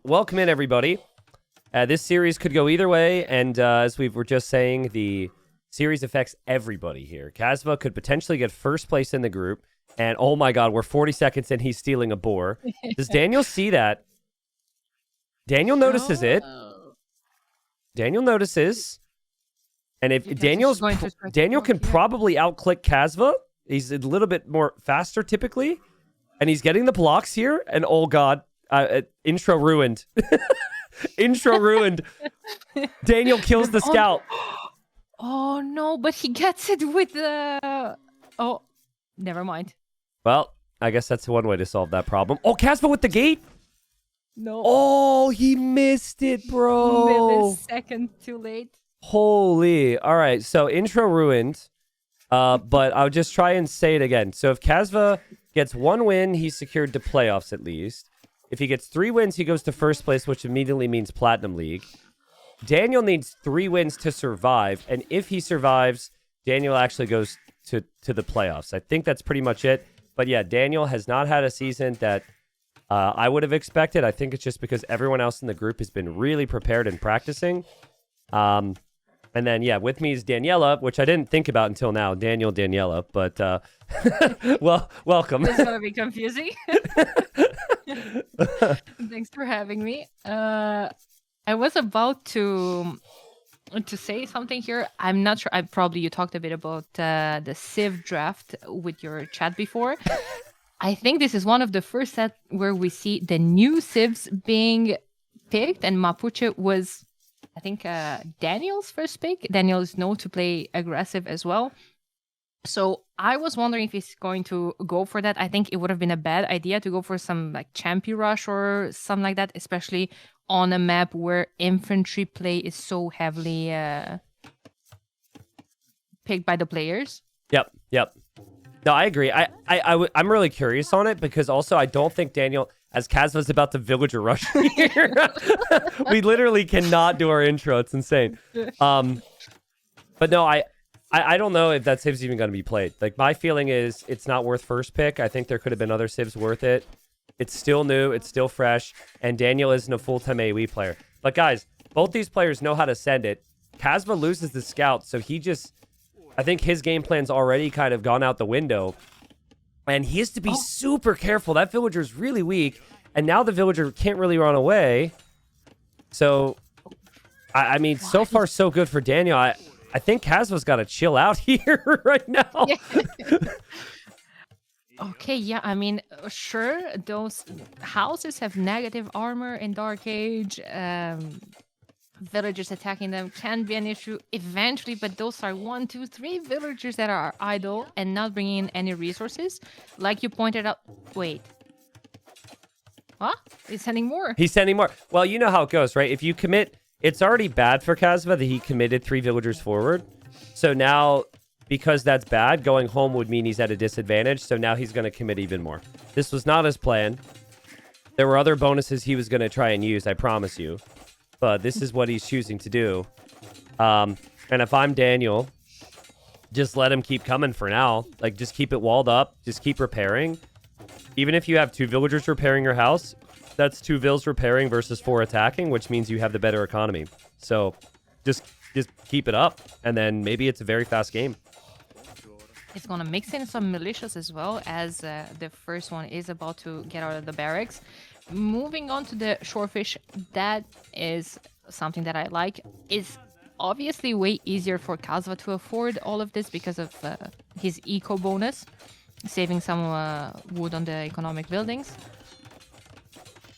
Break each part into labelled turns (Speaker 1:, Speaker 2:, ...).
Speaker 1: welcome in, everybody. This series could go either way, and as we were just saying, the series affects everybody here. Kasva could potentially get first place in the group, and oh my god, we're 40 seconds in, he's stealing a boar. Does Daniel see that? Daniel notices it. Daniel notices. And if Daniel can probably outclick Kasva, he's a little bit more faster typically, and he's getting the blocks here, and oh god, intro ruined. Intro ruined. Daniel kills the scout.
Speaker 2: Oh no, but he gets it with the... Oh, never mind.
Speaker 1: Well, I guess that's one way to solve that problem. Oh, Kasva with the gate?
Speaker 2: No.
Speaker 1: Oh, he missed it, bro.
Speaker 2: Millisecond too late.
Speaker 1: Holy. All right, so intro ruined. But I'll just try and say it again. So if Kasva gets 1 win, he's secured to playoffs at least. If he gets 3 wins, he goes to first place, which immediately means Platinum League. Daniel needs 3 wins to survive, and if he survives, Daniel actually goes to the playoffs. I think that's pretty much it. But yeah, Daniel has not had a season that I would have expected. I think it's just because everyone else in the group has been really prepared and practicing. And then, yeah, with me is Daniela, which I didn't think about until now. Daniela, but well, welcome.
Speaker 2: This is going to be confusing. Thanks for having me. I was about to say something here. I'm not sure. You talked a bit about the Civ draft with your chat before. I think this is one of the first sets where we see the new Civs being picked, and Mapuche was, I think, Daniel's first pick. Daniel is known to play aggressive as well. So I was wondering if he's going to go for that. I think it would have been a bad idea to go for some like champion rush or something like that, especially on a map where infantry play is so heavily picked by the players.
Speaker 1: Yep. No, I agree. I'm really curious on it because also I don't think Daniel, as Kasva's about to villager rush here, we literally cannot do our intro. It's insane. But no, I don't know if that Civ's even going to be played. Like, my feeling is it's not worth first pick. I think there could have been other Civs worth it. It's still new. It's still fresh. And Daniel isn't a full-time AoE player. But guys, both these players know how to send it. Kasva loses the scout, so he just... I think his game plan's already kind of gone out the window. And he has to be super careful. That villager's really weak. And now the villager can't really run away. So, I mean, so far so good for Daniel. I think Kasva's got to chill out here right now.
Speaker 2: Okay, yeah, I mean, sure, those houses have negative armor in Dark Age. Villagers attacking them can be an issue eventually, but those are 1, 2, 3 villagers that are idle and not bringing in any resources. Like you pointed out. Wait. What? He's sending more.
Speaker 1: He's sending more. Well, you know how it goes, right? If you commit... It's already bad for Kasva that he committed 3 villagers forward. So now, because that's bad, going home would mean he's at a disadvantage. So now he's going to commit even more. This was not his plan. There were other bonuses he was going to try and use, I promise you. But this is what he's choosing to do. And if I'm Daniel, just let him keep coming for now. Like, just keep it walled up. Just keep repairing. Even if you have 2 villagers repairing your house, that's 2 vills repairing versus 4 attacking, which means you have the better economy. So just keep it up, and then maybe it's a very fast game.
Speaker 2: It's going to mix in some militias as well, as the first one is about to get out of the barracks. Moving on to the shorefish, that is something that I like. It's obviously way easier for Kasva to afford all of this because of his eco bonus, saving some wood on the economic buildings.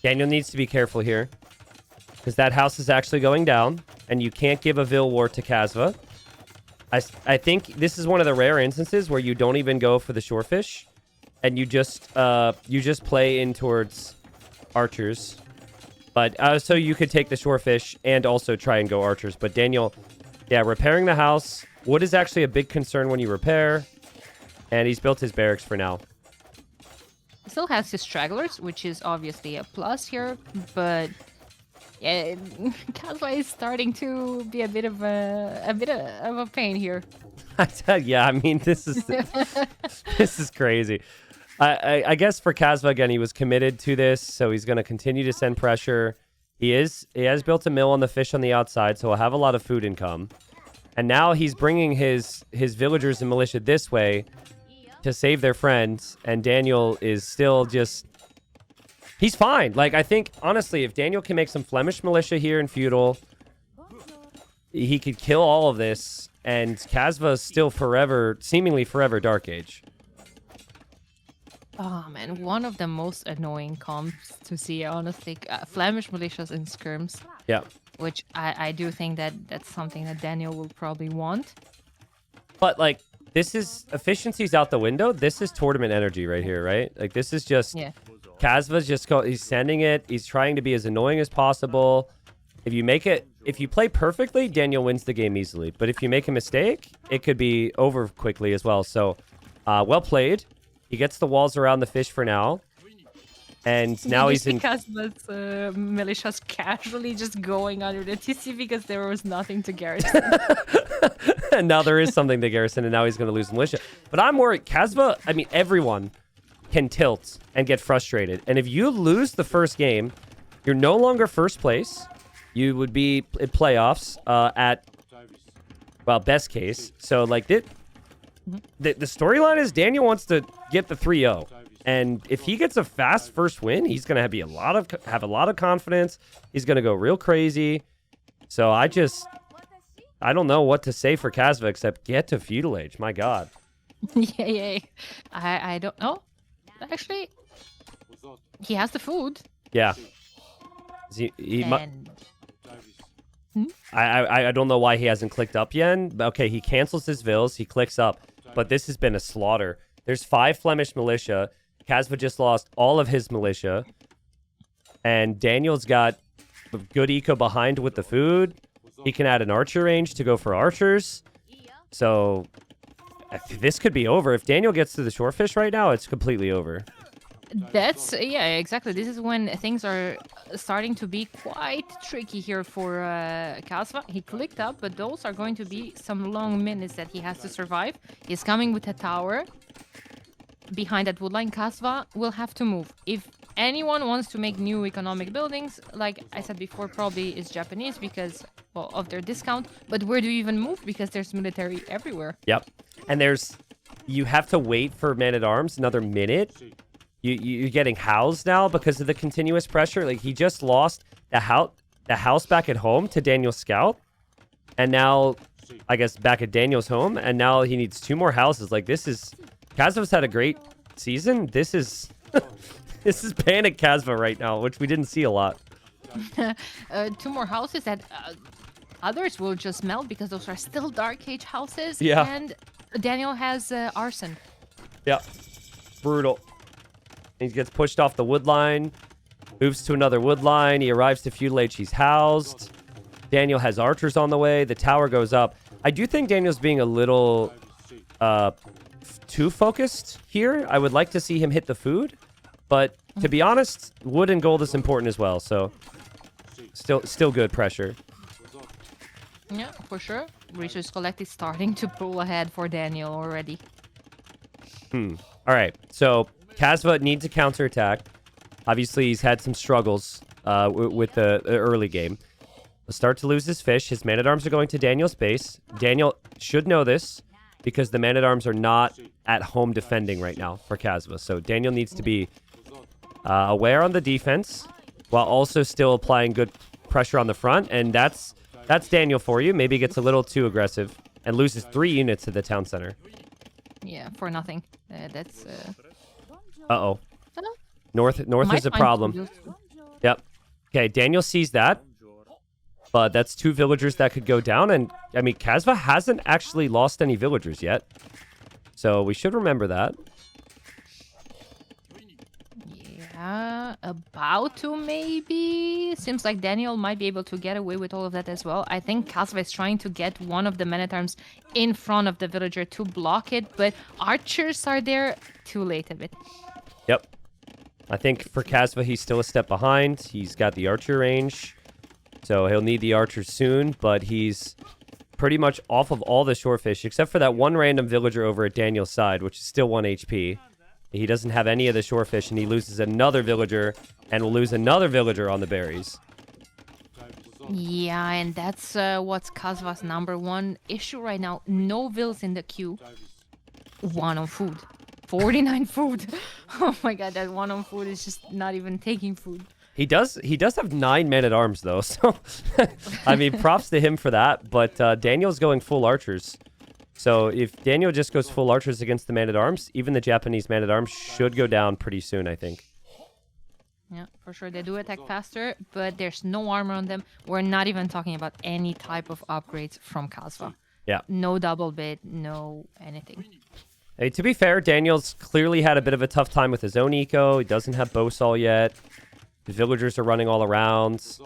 Speaker 1: Daniel needs to be careful here, because that house is actually going down, and you can't give a Vil War to Kasva. I think this is one of the rare instances where you don't even go for the shorefish, and you just play in towards archers. But so you could take the shorefish and also try and go archers. But Daniel, yeah, repairing the house. Wood is actually a big concern when you repair, and he's built his barracks for now.
Speaker 2: Still has his stragglers, which is obviously a plus here, but yeah, Kasva is starting to be a bit of a pain here.
Speaker 1: Yeah, I mean, this is crazy. I guess for Kasva, again, he was committed to this, so he's going to continue to send pressure. He has built a mill on the fish on the outside, so he'll have a lot of food income. And now he's bringing his villagers and militia this way to save their friends. And Daniel is still just... He's fine. Like, I think, honestly, if Daniel can make some Flemish militia here in Feudal, he could kill all of this. And Kasva is still forever, seemingly forever, Dark Age.
Speaker 2: Oh man, one of the most annoying comps to see, honestly. Flemish militias in skirms,
Speaker 1: Yeah.
Speaker 2: which I do think that's something that Daniel will probably want.
Speaker 1: But, like, this is... Efficiency's out the window. This is tournament energy right here, right? Like, this is just...
Speaker 2: Yeah.
Speaker 1: Kasva's just he's sending it. He's trying to be as annoying as possible. If you play perfectly, Daniel wins the game easily. But if you make a mistake, it could be over quickly as well. So, well played. He gets the walls around the fish for now. And now he's in...
Speaker 2: Kasva's militias casually just going under the TC because there was nothing to garrison.
Speaker 1: And now there is something to garrison, and now he's going to lose militia. But I'm worried. Kasva, I mean, everyone can tilt and get frustrated. And if you lose the first game, you're no longer first place. You would be in playoffs at, well, best case. So, like, the storyline is Daniel wants to get the 3-0. And if he gets a fast first win, he's going to have a lot of confidence. He's going to go real crazy. So I don't know what to say for Kasva except get to Feudal Age. My God.
Speaker 2: Yeah. I don't know. Actually, he has the food.
Speaker 1: Yeah. I don't know why he hasn't clicked up yet. Okay, he cancels his vills. He clicks up. But this has been a slaughter. There's 5 Flemish militia. Kasva just lost all of his militia. And Daniel's got a good eco behind with the food. He can add an archer range to go for archers. So this could be over. If Daniel gets to the shorefish right now, it's completely over.
Speaker 2: Yeah, exactly. This is when things are starting to be quite tricky here for Kasva. He clicked up, but those are going to be some long minutes that he has to survive. He's coming with a tower behind that woodline. Kasva will have to move. If anyone wants to make new economic buildings, like I said before, probably is Japanese because, well, of their discount. But where do you even move? Because there's military everywhere.
Speaker 1: Yep. And you have to wait for man-at-arms another minute. You're getting housed now because of the continuous pressure. Like, he just lost the house back at home to Daniel's scout. And now, I guess, back at Daniel's home. And now he needs 2 more houses. Like, Kasva's had a great season. This is panic Kasva right now, which we didn't see a lot.
Speaker 2: 2 more houses that others will just melt because those are still Dark Age houses.
Speaker 1: Yeah.
Speaker 2: And Daniel has arson.
Speaker 1: Yeah. Brutal. He gets pushed off the wood line, moves to another wood line. He arrives to Feudal Age. He's housed. Daniel has archers on the way. The tower goes up. I do think Daniel's being a little too focused here. I would like to see him hit the food. But to be honest, wood and gold is important as well. So still good pressure.
Speaker 2: Yeah, for sure. Research Collect is starting to pull ahead for Daniel already.
Speaker 1: All right. So Kasva needs a counterattack. Obviously, he's had some struggles with the early game. He'll start to lose his fish. His man-at-arms are going to Daniel's base. Daniel should know this because the man-at-arms are not at home defending right now for Kasva. So Daniel needs to be aware on the defense while also still applying good pressure on the front. And that's Daniel for you. Maybe gets a little too aggressive and loses 3 units to the town center.
Speaker 2: Yeah, for nothing. That's...
Speaker 1: Uh-oh. North is a problem. Yep. Okay, Daniel sees that. But that's 2 villagers that could go down. And, I mean, Kasva hasn't actually lost any villagers yet. So we should remember that.
Speaker 2: Yeah, about to maybe. Seems like Daniel might be able to get away with all of that as well. I think Kasva is trying to get one of the men-at-arms in front of the villager to block it. But archers are there too late a bit.
Speaker 1: Yep. I think for Kasva, he's still a step behind. He's got the archer range. So he'll need the archers soon, but he's pretty much off of all the shorefish, except for that one random villager over at Daniel's side, which is still 1 HP. He doesn't have any of the shorefish, and he loses another villager, and will lose another villager on the berries.
Speaker 2: Yeah, and that's what's Kasva's #1 issue right now. No vills in the queue. 1 on food. 49 food. Oh my god, that 1 on food is just not even taking food.
Speaker 1: He does have 9 men-at-arms, though, so... I mean, props to him for that, but Daniel's going full archers. So if Daniel just goes full archers against the man-at-arms, even the Japanese man-at-arms should go down pretty soon, I think.
Speaker 2: Yeah, for sure. They do attack faster, but there's no armor on them. We're not even talking about any type of upgrades from Kasva.
Speaker 1: Yeah.
Speaker 2: No double bit, no anything.
Speaker 1: Hey, to be fair, Daniel's clearly had a bit of a tough time with his own eco. He doesn't have Bosal yet. The villagers are running all around.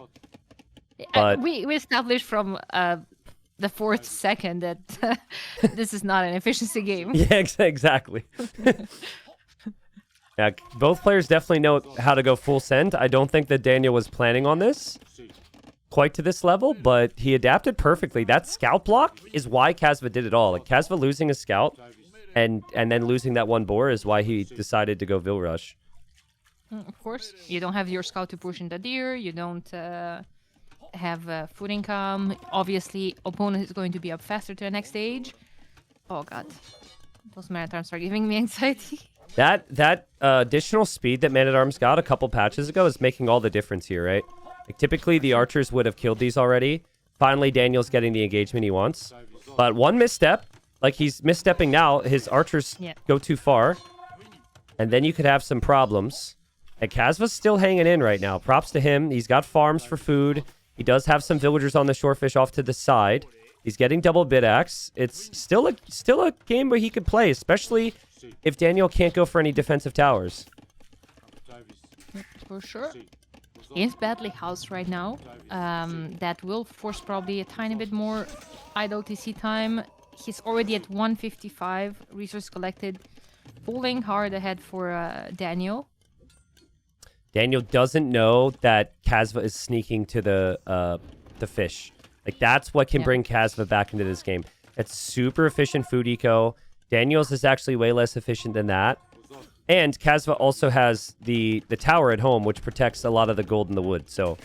Speaker 1: But...
Speaker 2: we established from the 4th second that this is not an efficiency game.
Speaker 1: Yeah, exactly. Yeah, both players definitely know how to go full send. I don't think that Daniel was planning on this quite to this level, but he adapted perfectly. That scout block is why Kasva did it all. Like, Kasva losing a scout and then losing that 1 boar is why he decided to go Vill Rush.
Speaker 2: Of course, you don't have your scout to push in the deer. You don't have food income. Obviously, opponent is going to be up faster to the next stage. Oh god, those man-at-arms are giving me anxiety.
Speaker 1: That additional speed that Man-at-Arms got a couple patches ago is making all the difference here, right? Like, typically, the archers would have killed these already. Finally, Daniel's getting the engagement he wants. But one misstep, like he's misstepping now, his archers go too far. And then you could have some problems. And Kasva's still hanging in right now. Props to him. He's got farms for food. He does have some villagers on the shorefish off to the side. He's getting double bid axe. It's still a game where he could play, especially if Daniel can't go for any defensive towers.
Speaker 2: For sure. He is badly housed right now. That will force probably a tiny bit more idle TC time. He's already at 155 resources collected. Pulling hard ahead for Daniel.
Speaker 1: Daniel doesn't know that Kasva is sneaking to the fish. Like, that's what can bring Kasva back into this game. It's super efficient food eco. Daniel's is actually way less efficient than that. And Kasva also has the tower at home, which protects a lot of the gold in the wood. So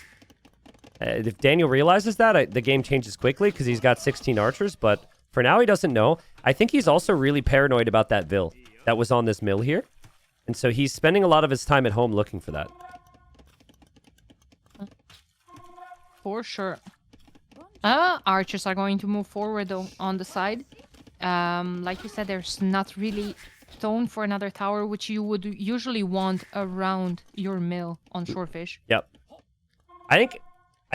Speaker 1: if Daniel realizes that, the game changes quickly because he's got 16 archers. But for now, he doesn't know. I think he's also really paranoid about that Vill that was on this mill here. And so he's spending a lot of his time at home looking for that.
Speaker 2: For sure. Archers are going to move forward though on the side. Like you said, there's not really stone for another tower, which you would usually want around your mill on shorefish.
Speaker 1: Yep. I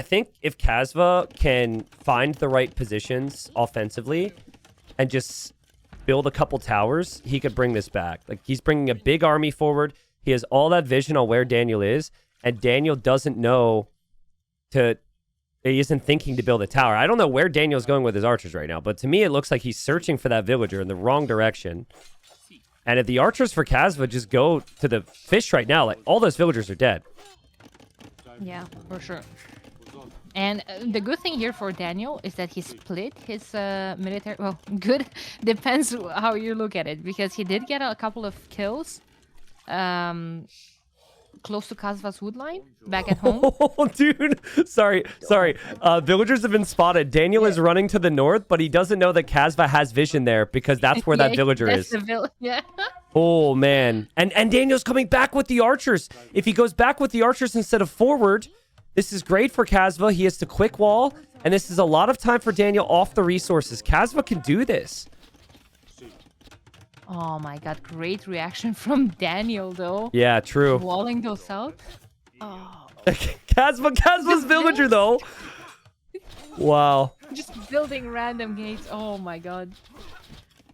Speaker 1: think if Kasva can find the right positions offensively and just build a couple towers, he could bring this back. Like, he's bringing a big army forward. He has all that vision on where Daniel is, and Daniel doesn't know he isn't thinking to build a tower. I don't know where Daniel's going with his archers right now, but to me, it looks like he's searching for that villager in the wrong direction. And if the archers for Kasva just go to the fish right now, like, all those villagers are dead.
Speaker 2: Yeah, for sure. And the good thing here for Daniel is that he split his military... Well, good. Depends how you look at it, because he did get a couple of kills close to Kasva's wood line, back at home.
Speaker 1: Oh, dude. Sorry. Villagers have been spotted. Daniel is running to the north, but he doesn't know that Kasva has vision there because that's where that villager is.
Speaker 2: Yeah.
Speaker 1: Oh, man. And Daniel's coming back with the archers. If he goes back with the archers instead of forward, this is great for Kasva. He has to quick wall, and this is a lot of time for Daniel off the resources. Kasva can do this.
Speaker 2: Oh my god, great reaction from Daniel though.
Speaker 1: Yeah, true.
Speaker 2: Walling those out. Oh.
Speaker 1: Kasva's villager though. Wow.
Speaker 2: Just building random gates. Oh my god.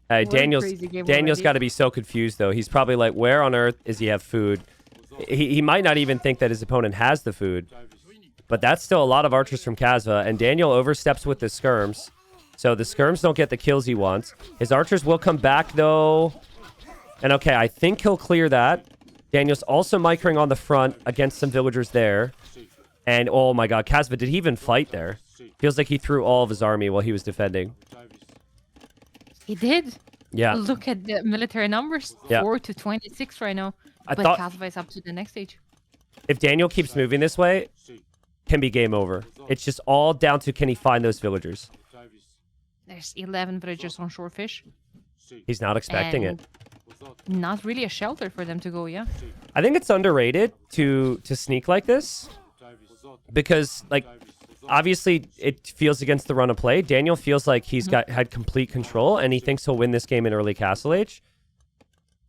Speaker 1: Hey, Daniel's got to be so confused though. He's probably like, where on earth does he have food? He might not even think that his opponent has the food. But that's still a lot of archers from Kasva, and Daniel oversteps with the skirms. So the skirms don't get the kills he wants. His archers will come back, though. And okay, I think he'll clear that. Daniel's also micring on the front against some villagers there. And oh my god, Kasva, did he even fight there? Feels like he threw all of his army while he was defending.
Speaker 2: He did.
Speaker 1: Yeah.
Speaker 2: Look at the military numbers.
Speaker 1: Yeah.
Speaker 2: 4 to 26 right now. But Kasva is up to the next stage.
Speaker 1: If Daniel keeps moving this way, can be game over. It's just all down to can he find those villagers.
Speaker 2: There's 11 villagers on Shorefish.
Speaker 1: He's not expecting it.
Speaker 2: Not really a shelter for them to go, yeah.
Speaker 1: I think it's underrated to sneak like this because, like, obviously it feels against the run of play. Daniel feels like he's had complete control and he thinks he'll win this game in early Castle Age.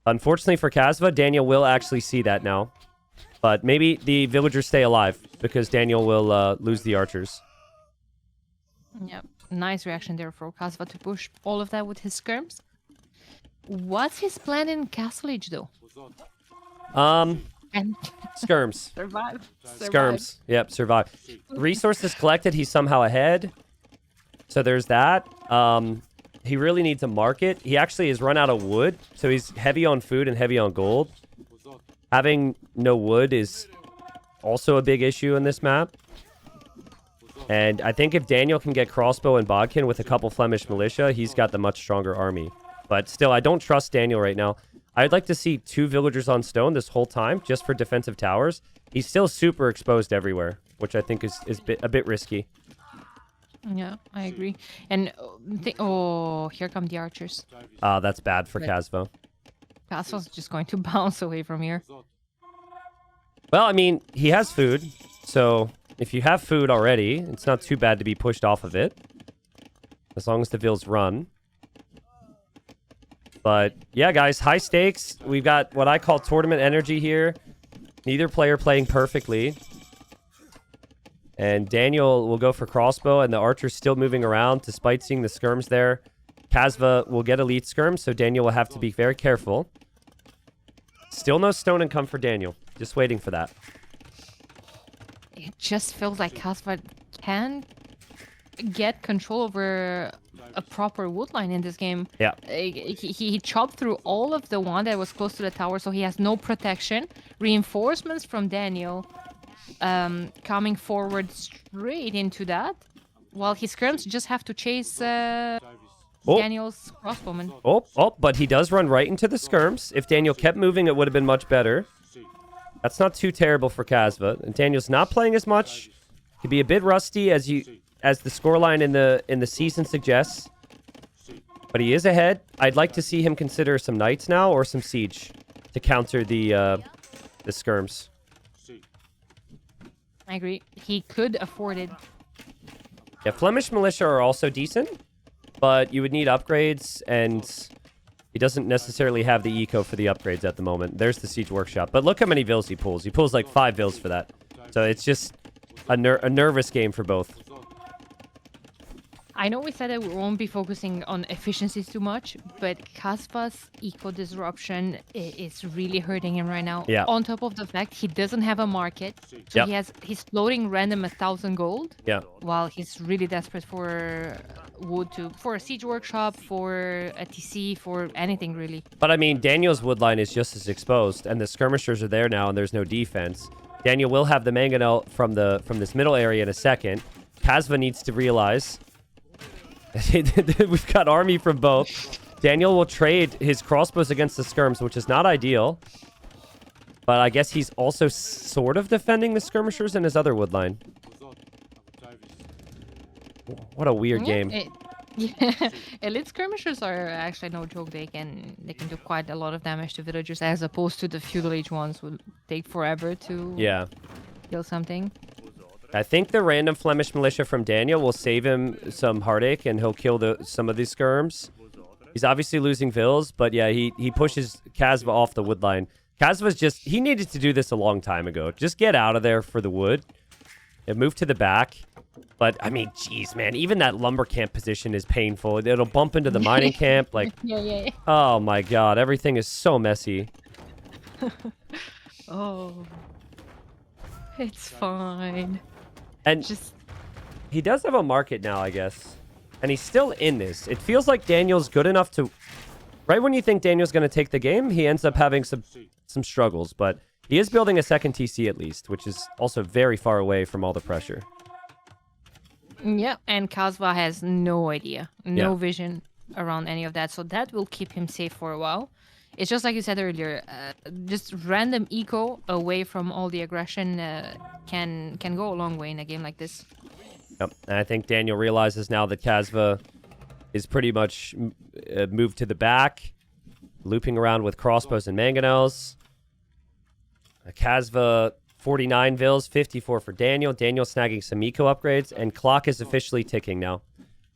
Speaker 1: Unfortunately for Kasva, Daniel will actually see that now. But maybe the villagers stay alive because Daniel will lose the archers.
Speaker 2: Yep. Nice reaction there for Kasva to push all of that with his skirms. What's his plan in Castle Age, though? And
Speaker 1: Skirms.
Speaker 2: survive.
Speaker 1: Skirms. Yep, survive. Resources collected, he's somehow ahead. So there's that. He really needs a market. He actually has run out of wood, so he's heavy on food and heavy on gold. Having no wood is also a big issue in this map. And I think if Daniel can get crossbow and bodkin with a couple Flemish militia, he's got the much stronger army. But still, I don't trust Daniel right now. I'd like to see 2 villagers on stone this whole time, just for defensive towers. He's still super exposed everywhere, which I think is a bit risky.
Speaker 2: Yeah, I agree. And oh, here come the archers.
Speaker 1: That's bad for Kasva.
Speaker 2: Kasva's just going to bounce away from here.
Speaker 1: Well, I mean, he has food, so if you have food already, it's not too bad to be pushed off of it. As long as the vills run. But, yeah, guys, high stakes. We've got what I call tournament energy here. Neither player playing perfectly. And Daniel will go for crossbow, and the archer's still moving around despite seeing the skirms there. Kasva will get elite skirms, so Daniel will have to be very careful. Still no stone income for Daniel. Just waiting for that.
Speaker 2: It just feels like Kasva can get control over a proper wood line in this game.
Speaker 1: Yeah.
Speaker 2: He chopped through all of the one that was close to the tower, so he has no protection. Reinforcements from Daniel coming forward straight into that, while his skirms just have to chase Daniel's crossbowman.
Speaker 1: But he does run right into the skirms. If Daniel kept moving, it would have been much better. That's not too terrible for Kasva. And Daniel's not playing as much. Could be a bit rusty as the scoreline in the season suggests. But he is ahead. I'd like to see him consider some knights now or some siege to counter the skirms.
Speaker 2: I agree. He could afford it.
Speaker 1: Yeah, Flemish militia are also decent, but you would need upgrades, and he doesn't necessarily have the eco for the upgrades at the moment. There's the siege workshop, but look how many vills he pulls. He pulls like 5 vills for that. So it's just a nervous game for both.
Speaker 2: I know we said that we won't be focusing on efficiencies too much, but Kasva's eco disruption is really hurting him right now.
Speaker 1: Yeah.
Speaker 2: On top of the fact he doesn't have a market, so he's floating random 1,000 gold.
Speaker 1: Yeah.
Speaker 2: While he's really desperate for wood for a siege workshop, for a TC, for anything really.
Speaker 1: But I mean, Daniel's wood line is just as exposed, and the skirmishers are there now, and there's no defense. Daniel will have the mangonel from this middle area in a second. Kasva needs to realize we've got army from both. Daniel will trade his crossbows against the skirms, which is not ideal. But I guess he's also sort of defending the skirmishers in his other wood line. What a weird game.
Speaker 2: Elite skirmishers are actually no joke. They can do quite a lot of damage to villagers, as opposed to the feudal age ones would take forever to kill something.
Speaker 1: I think the random Flemish militia from Daniel will save him some heartache, and he'll kill some of these skirms. He's obviously losing vills, but yeah, he pushes Kasva off the wood line. Kasva's he needed to do this a long time ago. Just get out of there for the wood and move to the back. But, I mean, geez, man, even that lumber camp position is painful. It'll bump into the mining camp. Like, oh my god, everything is so messy.
Speaker 2: Oh, it's fine.
Speaker 1: And he does have a market now, I guess. And he's still in this. It feels like Daniel's good enough to... Right when you think Daniel's going to take the game, he ends up having some struggles. But he is building a second TC at least, which is also very far away from all the pressure.
Speaker 2: Yeah, and Kasva has no idea, no vision around any of that. So that will keep him safe for a while. It's just like you said earlier, just random eco away from all the aggression can go a long way in a game like this.
Speaker 1: Yep. And I think Daniel realizes now that Kasva is pretty much moved to the back, looping around with crossbows and mangonels. Kasva 49 vills, 54 for Daniel. Daniel snagging some eco upgrades, and clock is officially ticking now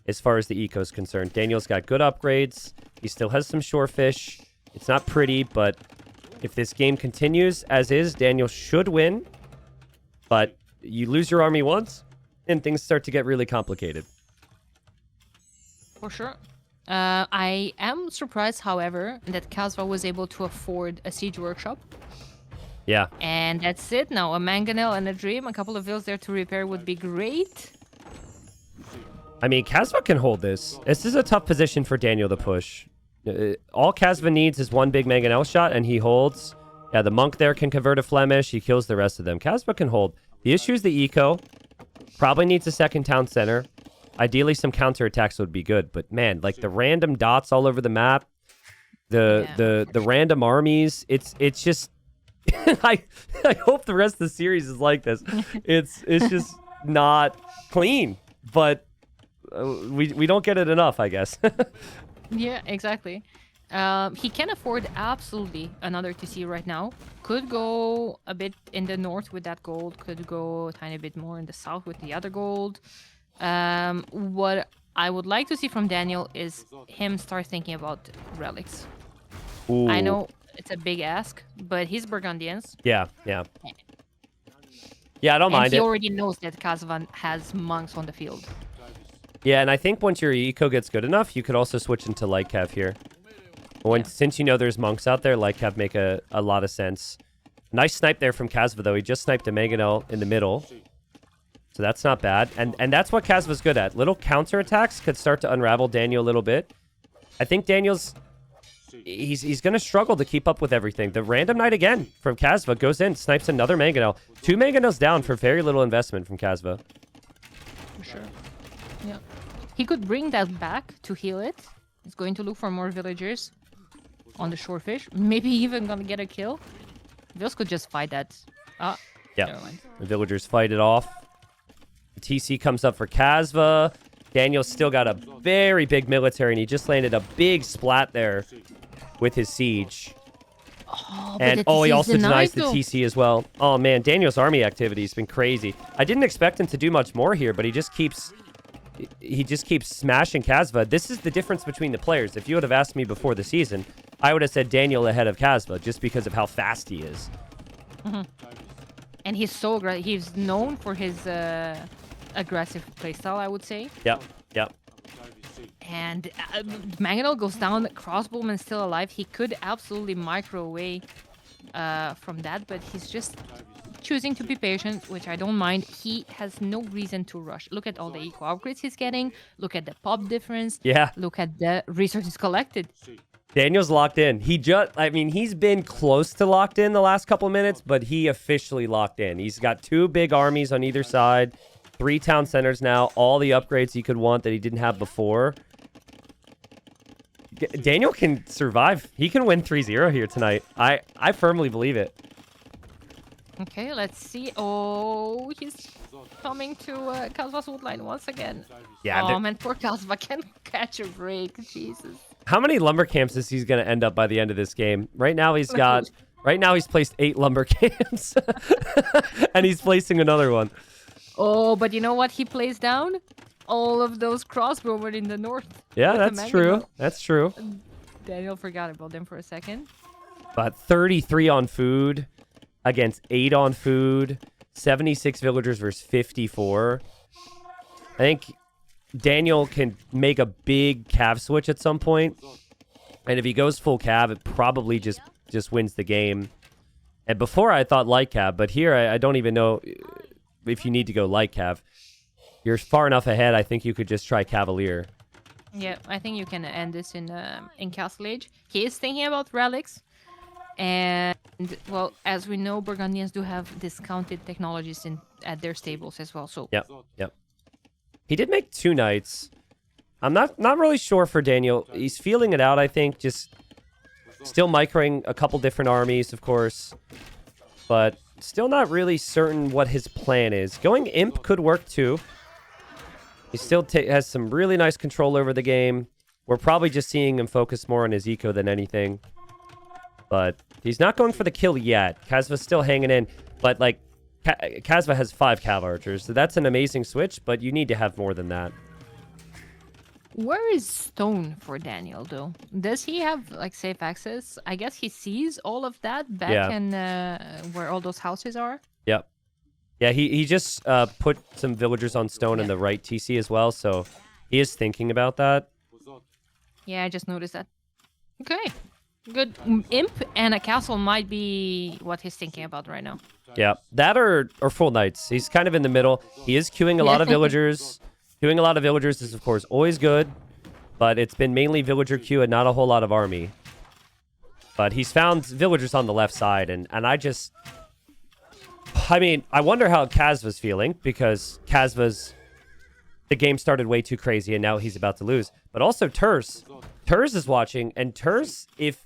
Speaker 1: as far as the eco is concerned. Daniel's got good upgrades. He still has some shorefish. It's not pretty, but if this game continues as is, Daniel should win. But you lose your army once, and things start to get really complicated.
Speaker 2: For sure. I am surprised, however, that Kasva was able to afford a siege workshop.
Speaker 1: Yeah.
Speaker 2: And that's it now. A mangonel and a dream. A couple of vills there to repair would be great.
Speaker 1: I mean, Kasva can hold this. This is a tough position for Daniel to push. All Kasva needs is one big mangonel shot, and he holds. Yeah, the monk there can convert a Flemish. He kills the rest of them. Kasva can hold. The issue is the eco. Probably needs a second town center. Ideally, some counterattacks would be good. But, man, like the random dots all over the map, the random armies, it's just... I hope the rest of the series is like this. It's just not clean, but we don't get it enough, I guess.
Speaker 2: Yeah, exactly. He can afford absolutely another TC right now. Could go a bit in the north with that gold. Could go a tiny bit more in the south with the other gold. What I would like to see from Daniel is him start thinking about relics.
Speaker 1: Ooh.
Speaker 2: I know it's a big ask, but he's Burgundians.
Speaker 1: Yeah. Yeah, I don't mind
Speaker 2: he
Speaker 1: it.
Speaker 2: already knows that Kasvan has monks on the field.
Speaker 1: Yeah, and I think once your eco gets good enough, you could also switch into light cav here. Since you know there's monks out there, light cav make a lot of sense. Nice snipe there from Kasva, though. He just sniped a mangonel in the middle. So that's not bad. And that's what Kasva's good at. Little counterattacks could start to unravel Daniel a little bit. I think Daniel's... He's going to struggle to keep up with everything. The random knight again from Kasva goes in, snipes another mangonel. 2 mangonels down for very little investment from Kasva.
Speaker 2: For sure. Yeah. He could bring that back to heal it. He's going to look for more villagers on the shorefish. Maybe even going to get a kill. Vils could just fight that.
Speaker 1: Yeah.
Speaker 2: Never mind.
Speaker 1: The villagers fight it off. TC comes up for Kasva. Daniel's still got a very big military, and he just landed a big splat there with his siege.
Speaker 2: And
Speaker 1: he also denies the
Speaker 2: though.
Speaker 1: TC as well. Oh, man, Daniel's army activity has been crazy. I didn't expect him to do much more here, but he just keeps smashing Kasva. This is the difference between the players. If you would have asked me before the season, I would have said Daniel ahead of Kasva just because of how fast he is.
Speaker 2: Mm-hmm. And he's so great. He's known for his aggressive playstyle, I would say.
Speaker 1: Yep.
Speaker 2: And Mangonel goes down, Crossbowman still alive. He could absolutely micro away from that, but he's just choosing to be patient, which I don't mind. He has no reason to rush. Look at all the eco upgrades he's getting. Look at the pop difference.
Speaker 1: Yeah.
Speaker 2: Look at the resources collected.
Speaker 1: Daniel's locked in. He's been close to locked in the last couple of minutes, but he officially locked in. He's got 2 big armies on either side, 3 town centers now, all the upgrades he could want that he didn't have before. Daniel can survive. He can win 3-0 here tonight. I firmly believe it.
Speaker 2: Okay, let's see. Oh, he's coming to Kasva's woodline once again.
Speaker 1: Yeah.
Speaker 2: Oh, man, poor Kasva can't catch a break. Jesus.
Speaker 1: How many lumber camps is he going to end up by the end of this game? Right now he's placed 8 lumber camps. And he's placing another one.
Speaker 2: Oh, but you know what he plays down? All of those crossbowmen in the north.
Speaker 1: Yeah, that's true. That's true.
Speaker 2: Daniel forgot about them for a second.
Speaker 1: But 33 on food against 8 on food. 76 villagers versus 54. I think Daniel can make a big cav switch at some point. And if he goes full cav, it probably just wins the game. And before I thought light cav, but here I don't even know if you need to go light cav. You're far enough ahead, I think you could just try Cavalier.
Speaker 2: Yeah, I think you can end this in Castle Age. He is thinking about relics. And, well, as we know, Burgundians do have discounted technologies at their stables as well. So
Speaker 1: Yep. He did make 2 knights. I'm not really sure for Daniel. He's feeling it out, I think. Just Still microing a couple different armies, of course. But still not really certain what his plan is. Going Imp could work too. He still has some really nice control over the game. We're probably just seeing him focus more on his eco than anything. But he's not going for the kill yet. Kasva's still hanging in. But, like, Kasva has 5 Cav Archers. So that's an amazing switch, but you need to have more than that.
Speaker 2: Where is Stone for Daniel, though? Does he have, like, safe access? I guess he sees all of that back in where all those houses are.
Speaker 1: Yep. Yeah, he just put some villagers on Stone in the right TC as well, so he is thinking about that.
Speaker 2: Yeah, I just noticed that. Okay. Good. Imp and a castle might be what he's thinking about right now.
Speaker 1: Yeah, that or full knights. He's kind of in the middle. He is queuing a lot of villagers. Queuing a lot of villagers is, of course, always good, but it's been mainly villager queue and not a whole lot of army. But he's found villagers on the left side, and I mean, I wonder how Kasva's feeling, because the game started way too crazy, and now he's about to lose. But also Terz is watching, and Terz, if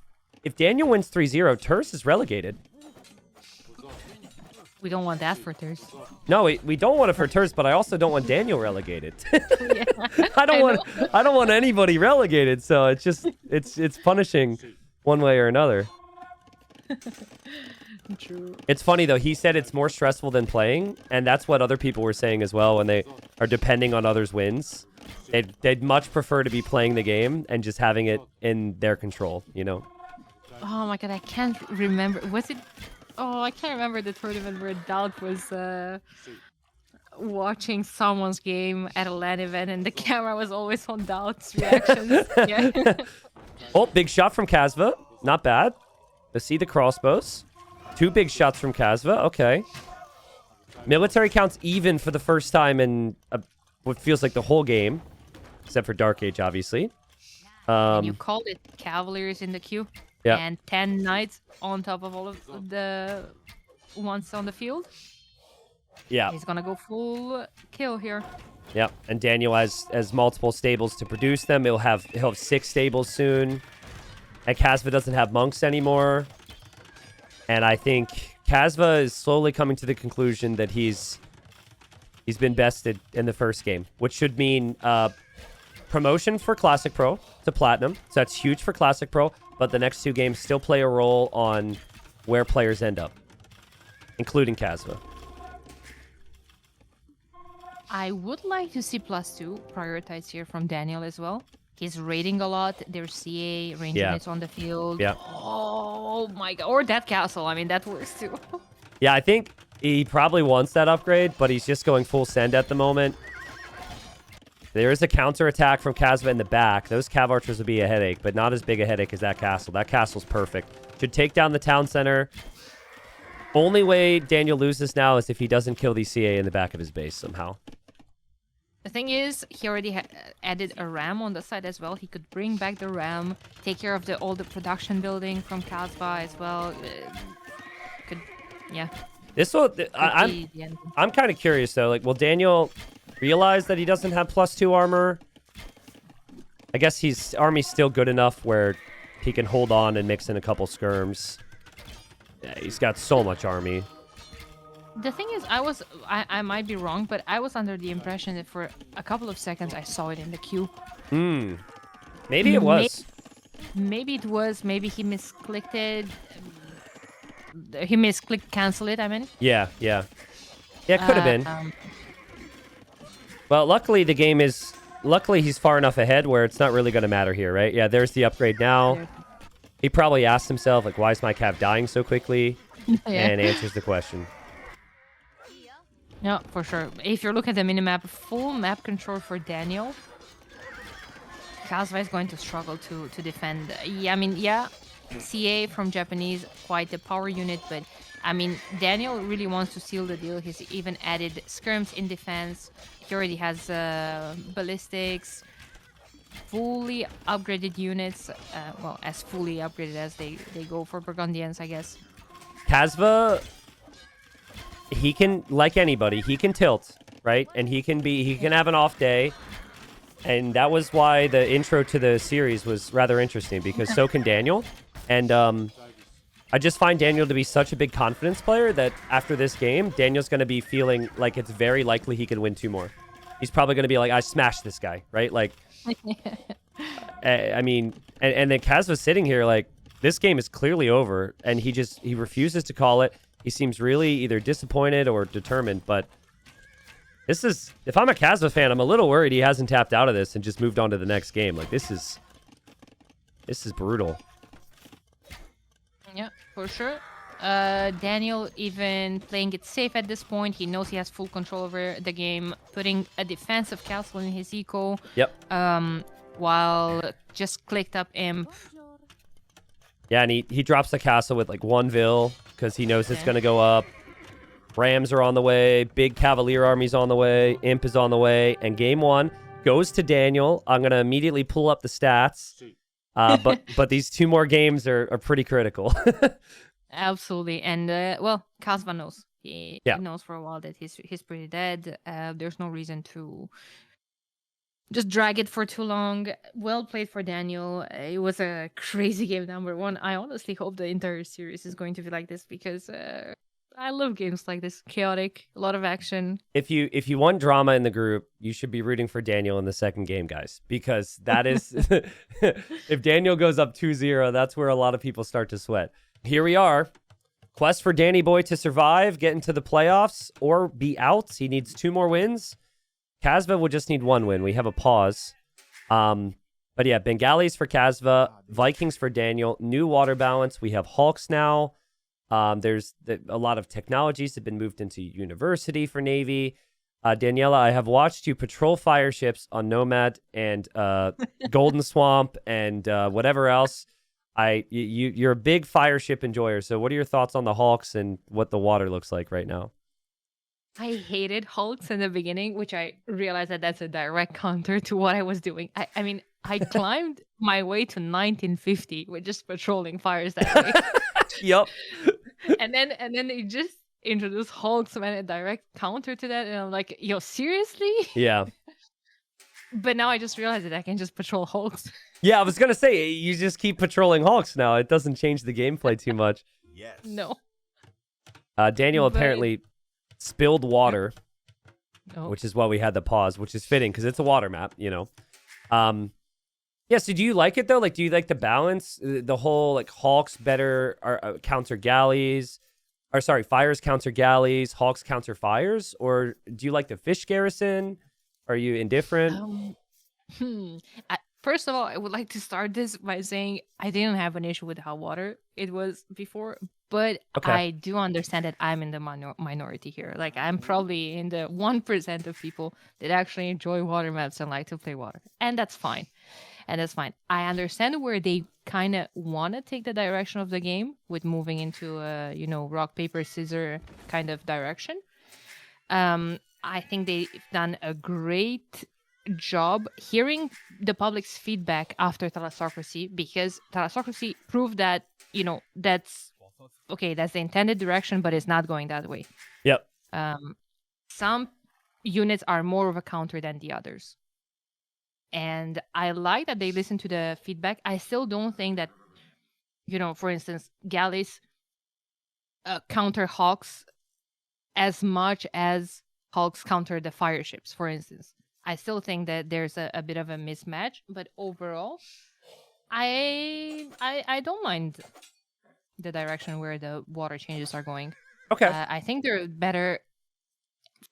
Speaker 1: Daniel wins 3-0, Terz is relegated.
Speaker 2: We don't want that for Terz.
Speaker 1: No, we don't want it for Terz, but I also don't want Daniel relegated.
Speaker 2: Yeah,
Speaker 1: I don't want anybody relegated, so it's just it's punishing one way or another.
Speaker 2: True.
Speaker 1: It's funny though, he said it's more stressful than playing, and that's what other people were saying as well when they are depending on others' wins. They'd much prefer to be playing the game and just having it in their control, you know?
Speaker 2: Oh my god, I can't remember. Was it... Oh, I can't remember the tournament where Doubt was watching someone's game at a LAN event and the camera was always on Doubt's reactions. Yeah.
Speaker 1: Oh, big shot from Kasva. Not bad. Let's see the crossbows. 2 big shots from Kasva. Okay. Military counts even for the first time in what feels like the whole game. Except for Dark Age, obviously.
Speaker 2: And you called it Cavaliers in the queue.
Speaker 1: Yeah.
Speaker 2: And 10 knights on top of all of the ones on the field.
Speaker 1: Yeah.
Speaker 2: He's gonna go full kill here.
Speaker 1: Yeah. And Daniel has multiple stables to produce them. He'll have 6 stables soon. And Kasva doesn't have monks anymore. And I think Kasva is slowly coming to the conclusion that he's been bested in the first game, which should mean promotion for Classic Pro to Platinum. So that's huge for Classic Pro. But the next 2 games still play a role on where players end up, including Kasva.
Speaker 2: I would like to see +2 prioritized here from Daniel as well. He's raiding a lot. There's CA range units on the field.
Speaker 1: Yeah.
Speaker 2: Oh my god. Or that castle. I mean, that works too.
Speaker 1: Yeah, I think he probably wants that upgrade, but he's just going full send at the moment. There is a counterattack from Kasva in the back. Those Cav Archers would be a headache, but not as big a headache as that castle. That castle's perfect. Should take down the town center. Only way Daniel loses now is if he doesn't kill the CA in the back of his base somehow.
Speaker 2: The thing is, he already added a ram on the side as well. He could bring back the ram, take care of all the production building from Kasva as well. Yeah.
Speaker 1: This will. I'm kind of curious though. Like, will Daniel realize that he doesn't have +2 armor? I guess his army's still good enough where he can hold on and mix in a couple skirms. Yeah, he's got so much army.
Speaker 2: The thing is, I might be wrong, but I was under the impression that for a couple of seconds I saw it in the queue.
Speaker 1: Maybe it was.
Speaker 2: Maybe it was. Maybe he misclicked it. He misclicked cancel it, I mean. Yeah,
Speaker 1: it could have been. Well, luckily the game is... Luckily he's far enough ahead where it's not really going to matter here, right? Yeah, there's the upgrade now. He probably asked himself, like, why is my Cav dying so quickly? And answers the question.
Speaker 2: Yeah, for sure. If you look at the minimap, full map control for Daniel, Kasva is going to struggle to defend. Yeah, I mean, CA from Japanese, quite a power unit, but I mean, Daniel really wants to seal the deal. He's even added skirms in defense. He already has ballistics, fully upgraded units. Well, as fully upgraded as they go for Burgundians, I guess.
Speaker 1: Kasva, he can, like anybody, he can tilt, right? And he can have an off day. And that was why the intro to the series was rather interesting, because so can Daniel. And I just find Daniel to be such a big confidence player that after this game, Daniel's going to be feeling like it's very likely he can win 2 more. He's probably going to be like, I smashed this guy, right? Like, I mean, and then Kasva's sitting here like, this game is clearly over, and he refuses to call it. He seems really either disappointed or determined, but this is, if I'm a Kasva fan, I'm a little worried he hasn't tapped out of this and just moved on to the next game. Like, this is brutal.
Speaker 2: Yeah, for sure. Daniel even playing it safe at this point. He knows he has full control over the game, putting a defensive castle in his eco.
Speaker 1: Yep.
Speaker 2: While just clicked up imp.
Speaker 1: Yeah, and he drops the castle with like 1 Vil because he knows it's going to go up. Rams are on the way. Big Cavalier army's on the way. Imp is on the way. And game 1 goes to Daniel. I'm going to immediately pull up the stats. But these 2 more games are pretty critical.
Speaker 2: Absolutely. And, well, Kasva knows. He knows for a while that he's pretty dead. There's no reason to just drag it for too long. Well played for Daniel. It was a crazy game, number 1. I honestly hope the entire series is going to be like this because I love games like this. Chaotic, a lot of action.
Speaker 1: If you want drama in the group, you should be rooting for Daniel in the second game, guys, because that is if Daniel goes up 2-0, that's where a lot of people start to sweat. Here we are. Quest for Danny Boy to survive, get into the playoffs, or be out. He needs 2 more wins. Kasva will just need 1 win. We have a pause. But yeah, Bengalis for Kasva, Vikings for Daniel, new water balance. We have Hawks now. There's a lot of technologies have been moved into university for Navy. Daniela, I have watched you patrol fire ships on Nomad and Golden Swamp and whatever else. You're a big fire ship enjoyer. So what are your thoughts on the Hawks and what the water looks like right now?
Speaker 2: I hated Hulks in the beginning, which I realized that that's a direct counter to what I was doing. I mean, I climbed my way to 1950 with just patrolling fires that way.
Speaker 1: Yep.
Speaker 2: And then they just introduced Hulks, man, a direct counter to that, and I'm like, yo, seriously?
Speaker 1: Yeah.
Speaker 2: But now I just realized that I can just patrol Hulks.
Speaker 1: Yeah, I was gonna say you just keep patrolling Hawks now. It doesn't change the gameplay too much.
Speaker 3: Yes.
Speaker 2: No.
Speaker 1: Daniel apparently spilled water, which is why we had the pause, which is fitting because it's a water map, you know. Yeah, so do you like it though? Like, do you like the balance? The whole like Hawks better counter galleys, or sorry, fires counter galleys, Hawks counter fires, or do you like the fish garrison? Are you indifferent?
Speaker 2: First of all, I would like to start this by saying I didn't have an issue with how water it was before, but I do understand that I'm in the minority here. Like, I'm probably in the 1% of people that actually enjoy water maps and like to play water, and that's fine. I understand where they kind of want to take the direction of the game with moving into a, rock, paper, scissors kind of direction. I think they've done a great job hearing the public's feedback after Thalassocracy, because Thalassocracy proved that, that's the intended direction, but it's not going that way.
Speaker 1: Yep.
Speaker 2: Some units are more of a counter than the others. And I like that they listen to the feedback. I still don't think that, for instance, galleys counter Hawks as much as Hawks counter the fire ships, for instance. I still think that there's a bit of a mismatch, but overall, I don't mind the direction where the water changes are going.
Speaker 1: Okay.
Speaker 2: I think they're better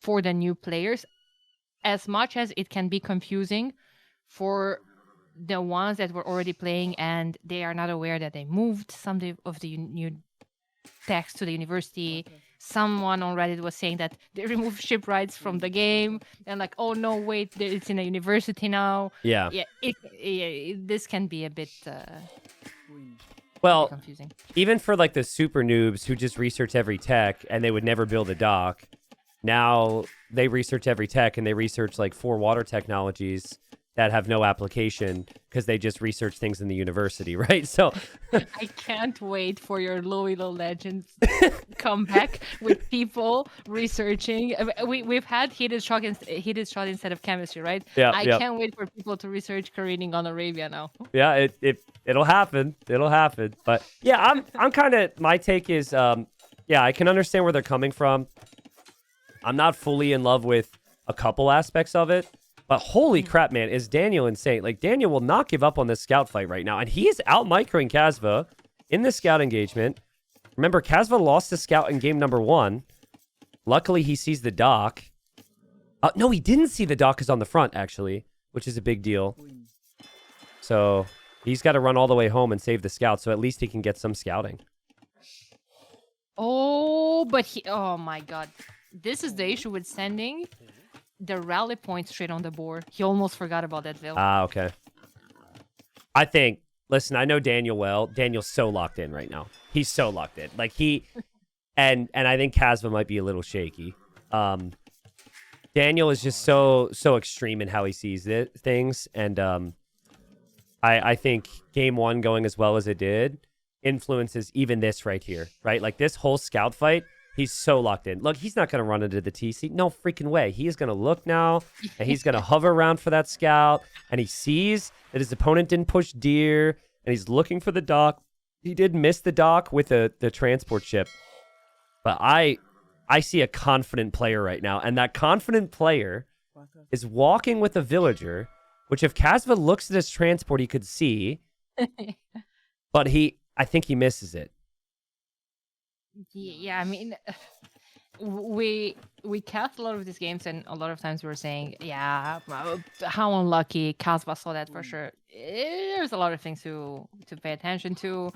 Speaker 2: for the new players, as much as it can be confusing for the ones that were already playing and they are not aware that they moved some of the new text to the university. Someone on Reddit was saying that they removed shipwrights from the game, and like, oh no, wait, it's in a university now.
Speaker 1: Yeah.
Speaker 2: This can be a bit
Speaker 1: well
Speaker 2: confusing.
Speaker 1: Even for like the super noobs who just research every tech and they would never build a dock, now they research every tech and they research like 4 water technologies that have no application because they just research things in the university, right? So
Speaker 2: I can't wait for your Louisville Legends come back with people researching. We've had heated shot instead of chemistry, right?
Speaker 1: Yeah,
Speaker 2: I
Speaker 1: yeah.
Speaker 2: can't wait for people to research careening on Arabia now.
Speaker 1: yeah, it'll happen. It'll happen. But yeah, I'm kind of, my take is, yeah, I can understand where they're coming from. I'm not fully in love with a couple aspects of it, but holy crap, man, is Daniel insane. Like, Daniel will not give up on this scout fight right now, and he is out-microing Kasva in the scout engagement. Remember, Kasva lost the scout in game number 1. Luckily, he sees the dock. No, he didn't see the dock because on the front, actually, which is a big deal. So he's got to run all the way home and save the scout, so at least he can get some scouting.
Speaker 2: Oh, but oh my god. This is the issue with sending the rally point straight on the board. He almost forgot about that, Vil.
Speaker 1: Ah, okay. I think, listen, I know Daniel well. Daniel's so locked in right now. He's so locked in. Like, and I think Kasva might be a little shaky. Daniel is just so extreme in how he sees things, and I think game 1 going as well as it did influences even this right here, right? Like, this whole scout fight, he's so locked in. Look, he's not going to run into the TC. No freaking way. He is going to look now, and he's going to hover around for that scout, and he sees that his opponent didn't push deer, and he's looking for the dock. He did miss the dock with the transport ship, but I see a confident player right now, and that confident player is walking with a villager, which if Kasva looks at his transport, he could see, but I think he misses it.
Speaker 2: Yeah, I mean, we cast a lot of these games, and a lot of times we were saying, yeah, how unlucky. Kasva saw that for sure. There's a lot of things to pay attention to.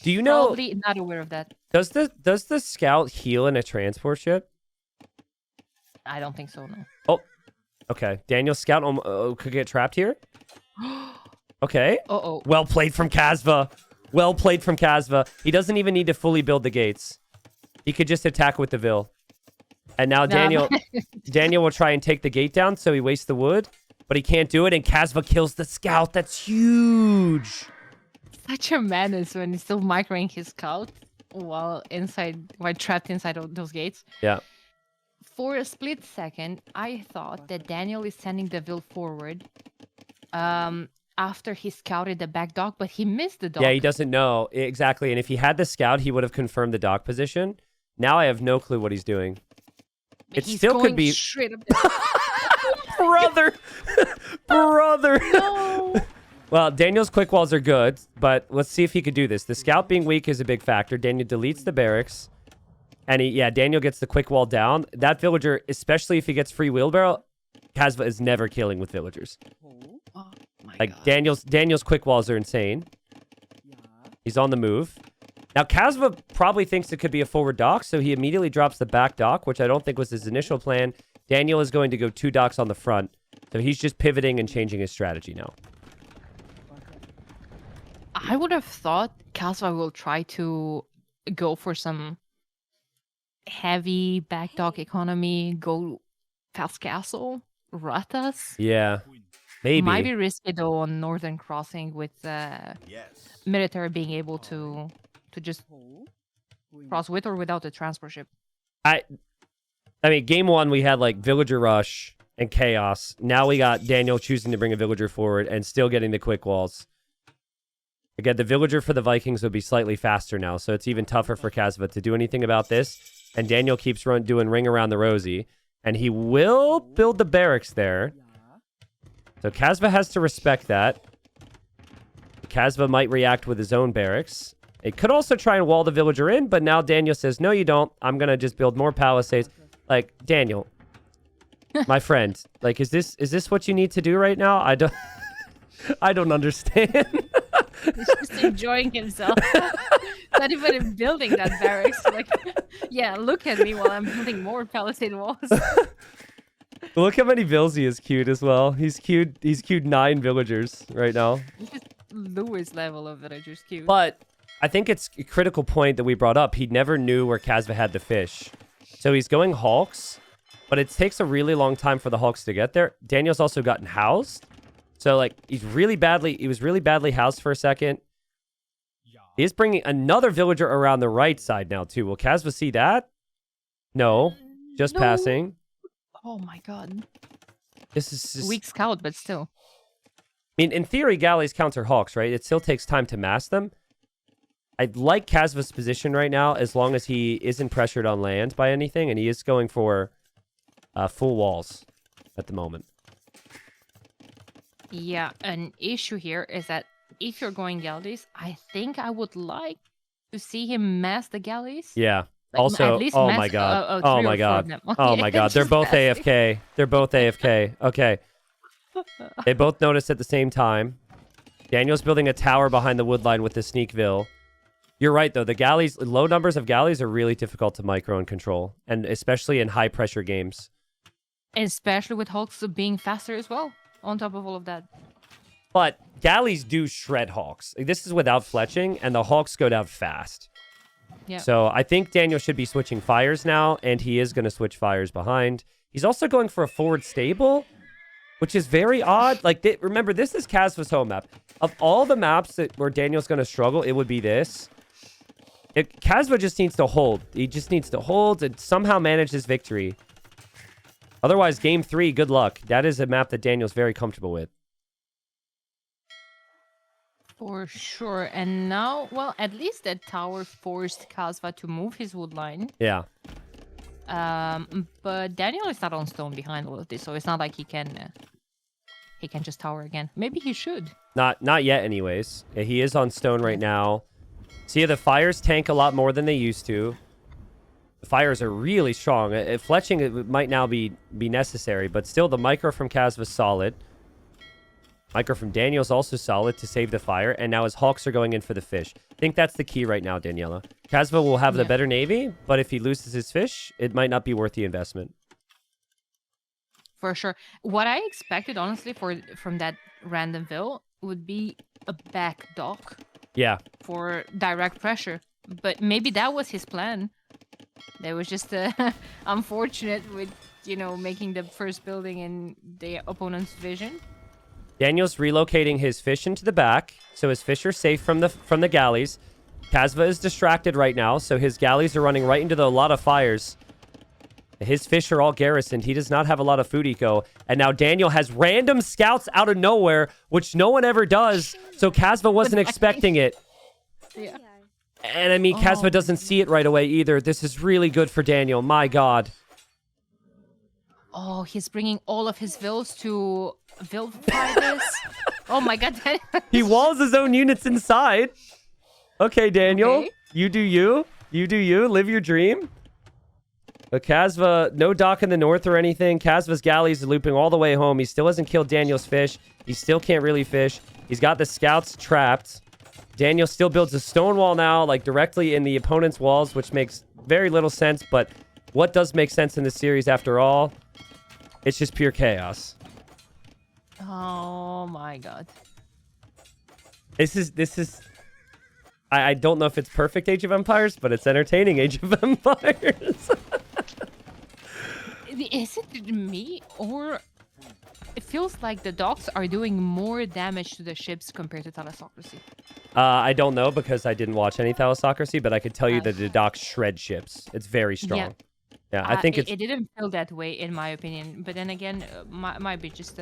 Speaker 1: Do you know?
Speaker 2: Probably not aware of that.
Speaker 1: Does the scout heal in a transport ship?
Speaker 2: I don't think so. No.
Speaker 1: Oh, okay. Daniel's scout could get trapped here. Okay.
Speaker 2: Uh-oh.
Speaker 1: Well played from Kasva. Well played from Kasva. He doesn't even need to fully build the gates. He could just attack with the Vil. And now Daniel will try and take the gate down, so he wastes the wood, but he can't do it, and Kasva kills the scout. That's huge.
Speaker 2: Such a menace when he's still microing his scout while trapped inside of those gates.
Speaker 1: Yeah.
Speaker 2: For a split second, I thought that Daniel is sending the Vil forward after he scouted the back dock, but he missed the dock.
Speaker 1: Yeah, he doesn't know. Exactly. And if he had the scout, he would have confirmed the dock position. Now I have no clue what he's doing. It
Speaker 2: He's
Speaker 1: still
Speaker 2: going
Speaker 1: could be...
Speaker 2: straight up there.
Speaker 1: Brother! Brother!
Speaker 2: No!
Speaker 1: Well, Daniel's quick walls are good, but let's see if he could do this. The scout being weak is a big factor. Daniel deletes the barracks. And Daniel gets the quick wall down. That villager, especially if he gets free wheelbarrow, Kasva is never killing with villagers.
Speaker 2: Oh my
Speaker 1: Like,
Speaker 2: God.
Speaker 1: Daniel's quick walls are insane. He's on the move. Now, Kasva probably thinks it could be a forward dock, so he immediately drops the back dock, which I don't think was his initial plan. Daniel is going to go 2 docks on the front, so he's just pivoting and changing his strategy now.
Speaker 2: I would have thought Kasva will try to go for some heavy back dock economy, go fast castle, Ratas.
Speaker 1: Yeah, maybe.
Speaker 2: Might be risky though on Northern Crossing with military being able to just cross with or without a transport ship.
Speaker 1: I mean, game 1, we had like villager rush and chaos. Now we got Daniel choosing to bring a villager forward and still getting the quick walls. Again, the villager for the Vikings would be slightly faster now, so it's even tougher for Kasva to do anything about this. And Daniel keeps doing ring around the rosy, and he will build the barracks there. So Kasva has to respect that. Kasva might react with his own barracks. It could also try and wall the villager in, but now Daniel says, no, you don't. I'm going to just build more palisades. Like, Daniel, my friend, like, is this what you need to do right now? I don't understand.
Speaker 2: He's just enjoying himself. Not even building that barracks. Like, yeah, look at me while I'm building more palisade walls.
Speaker 1: Look how many vills he is queued as well. He's queued 9 villagers right now.
Speaker 2: It's just Lewis level of villagers queue.
Speaker 1: But I think it's a critical point that we brought up. He never knew where Kasva had the fish. So he's going Hawks, but but it takes a really long time for the Hawks to get there. Daniel's also gotten housed. So, like, he was really badly housed for a second. He is bringing another villager around the right side now, too. Will Kasva see that? No. Just
Speaker 2: No.
Speaker 1: passing.
Speaker 2: Oh my god.
Speaker 1: This is just...
Speaker 2: Weak scout, but still.
Speaker 1: I mean, in theory, galleys counter Hawks, right? It still takes time to mass them. I like Kasva's position right now as long as he isn't pressured on land by anything, and he is going for full walls at the moment.
Speaker 2: Yeah, an issue here is that if you're going galleys, I think I would like to see him mass the galleys.
Speaker 1: Yeah.
Speaker 2: Like,
Speaker 1: Also,
Speaker 2: at least
Speaker 1: oh
Speaker 2: mass,
Speaker 1: my god.
Speaker 2: three
Speaker 1: Oh
Speaker 2: or
Speaker 1: my
Speaker 2: four of
Speaker 1: god.
Speaker 2: them.
Speaker 1: Oh my god. They're
Speaker 2: Just
Speaker 1: both
Speaker 2: massing.
Speaker 1: AFK. They're both AFK. Okay. They both noticed at the same time. Daniel's building a tower behind the wood line with the Sneakville. You're right, though. The galleys, low numbers of galleys are really difficult to micro and control, and especially in high pressure games.
Speaker 2: Especially with Hawks being faster as well, on top of all of that.
Speaker 1: But galleys do shred Hawks. Like, this is without fletching, and the Hawks go down fast.
Speaker 2: Yeah.
Speaker 1: So I think Daniel should be switching fires now, and he is going to switch fires behind. He's also going for a forward stable, which is very odd. Like, remember, this is Kasva's home map. Of all the maps where Daniel's going to struggle, it would be this. Kasva just needs to hold. He just needs to hold and somehow manage his victory. Otherwise, game 3, good luck. That is a map that Daniel's very comfortable with.
Speaker 2: For sure. And now, well, at least that tower forced Kasva to move his wood line.
Speaker 1: Yeah.
Speaker 2: But Daniel is not on stone behind all of this, so it's not like he can just tower again. Maybe he should.
Speaker 1: Not yet, anyways. He is on stone right now. See, the fires tank a lot more than they used to. The fires are really strong. Fletching it might now be necessary, but still the micro from Kasva's solid. Micro from Daniel's also solid to save the fire, and now his Hawks are going in for the fish. I think that's the key right now, Daniela. Kasva will have the better navy, but if he loses his fish, it might not be worth the investment.
Speaker 2: For sure. What I expected, honestly, from that random ville would be a back dock.
Speaker 1: Yeah.
Speaker 2: For direct pressure. But maybe that was his plan. That was just unfortunate with, making the first building in the opponent's vision.
Speaker 1: Daniel's relocating his fish into the back, so his fish are safe from the galleys. Kasva is distracted right now, so his galleys are running right into a lot of fires. His fish are all garrisoned. He does not have a lot of food eco. And now Daniel has random scouts out of nowhere, which no one ever does. So Kasva wasn't expecting it.
Speaker 2: Yeah.
Speaker 1: And I mean, Kasva doesn't see it right away either. This is really good for Daniel. My god.
Speaker 2: Oh, he's bringing all of his vills to vilify this. Oh my god.
Speaker 1: He walls his own units inside. Okay, Daniel.
Speaker 2: Okay.
Speaker 1: You do you. You do you. Live your dream. But Kasva, no dock in the north or anything. Kasva's galleys are looping all the way home. He still hasn't killed Daniel's fish. He still can't really fish. He's got the scouts trapped. Daniel still builds a stone wall now, like directly in the opponent's walls, which makes very little sense. But what does make sense in this series after all? It's just pure chaos.
Speaker 2: Oh my god.
Speaker 1: This is... I don't know if it's perfect Age of Empires, but it's entertaining Age of Empires.
Speaker 2: Is it me, or it feels like the docks are doing more damage to the ships compared to Thalassocracy?
Speaker 1: I don't know because I didn't watch any Thalassocracy, but I could tell you that the docks shred ships. It's very strong. Yeah, I think
Speaker 2: it didn't feel that way in my opinion, but then again, might be just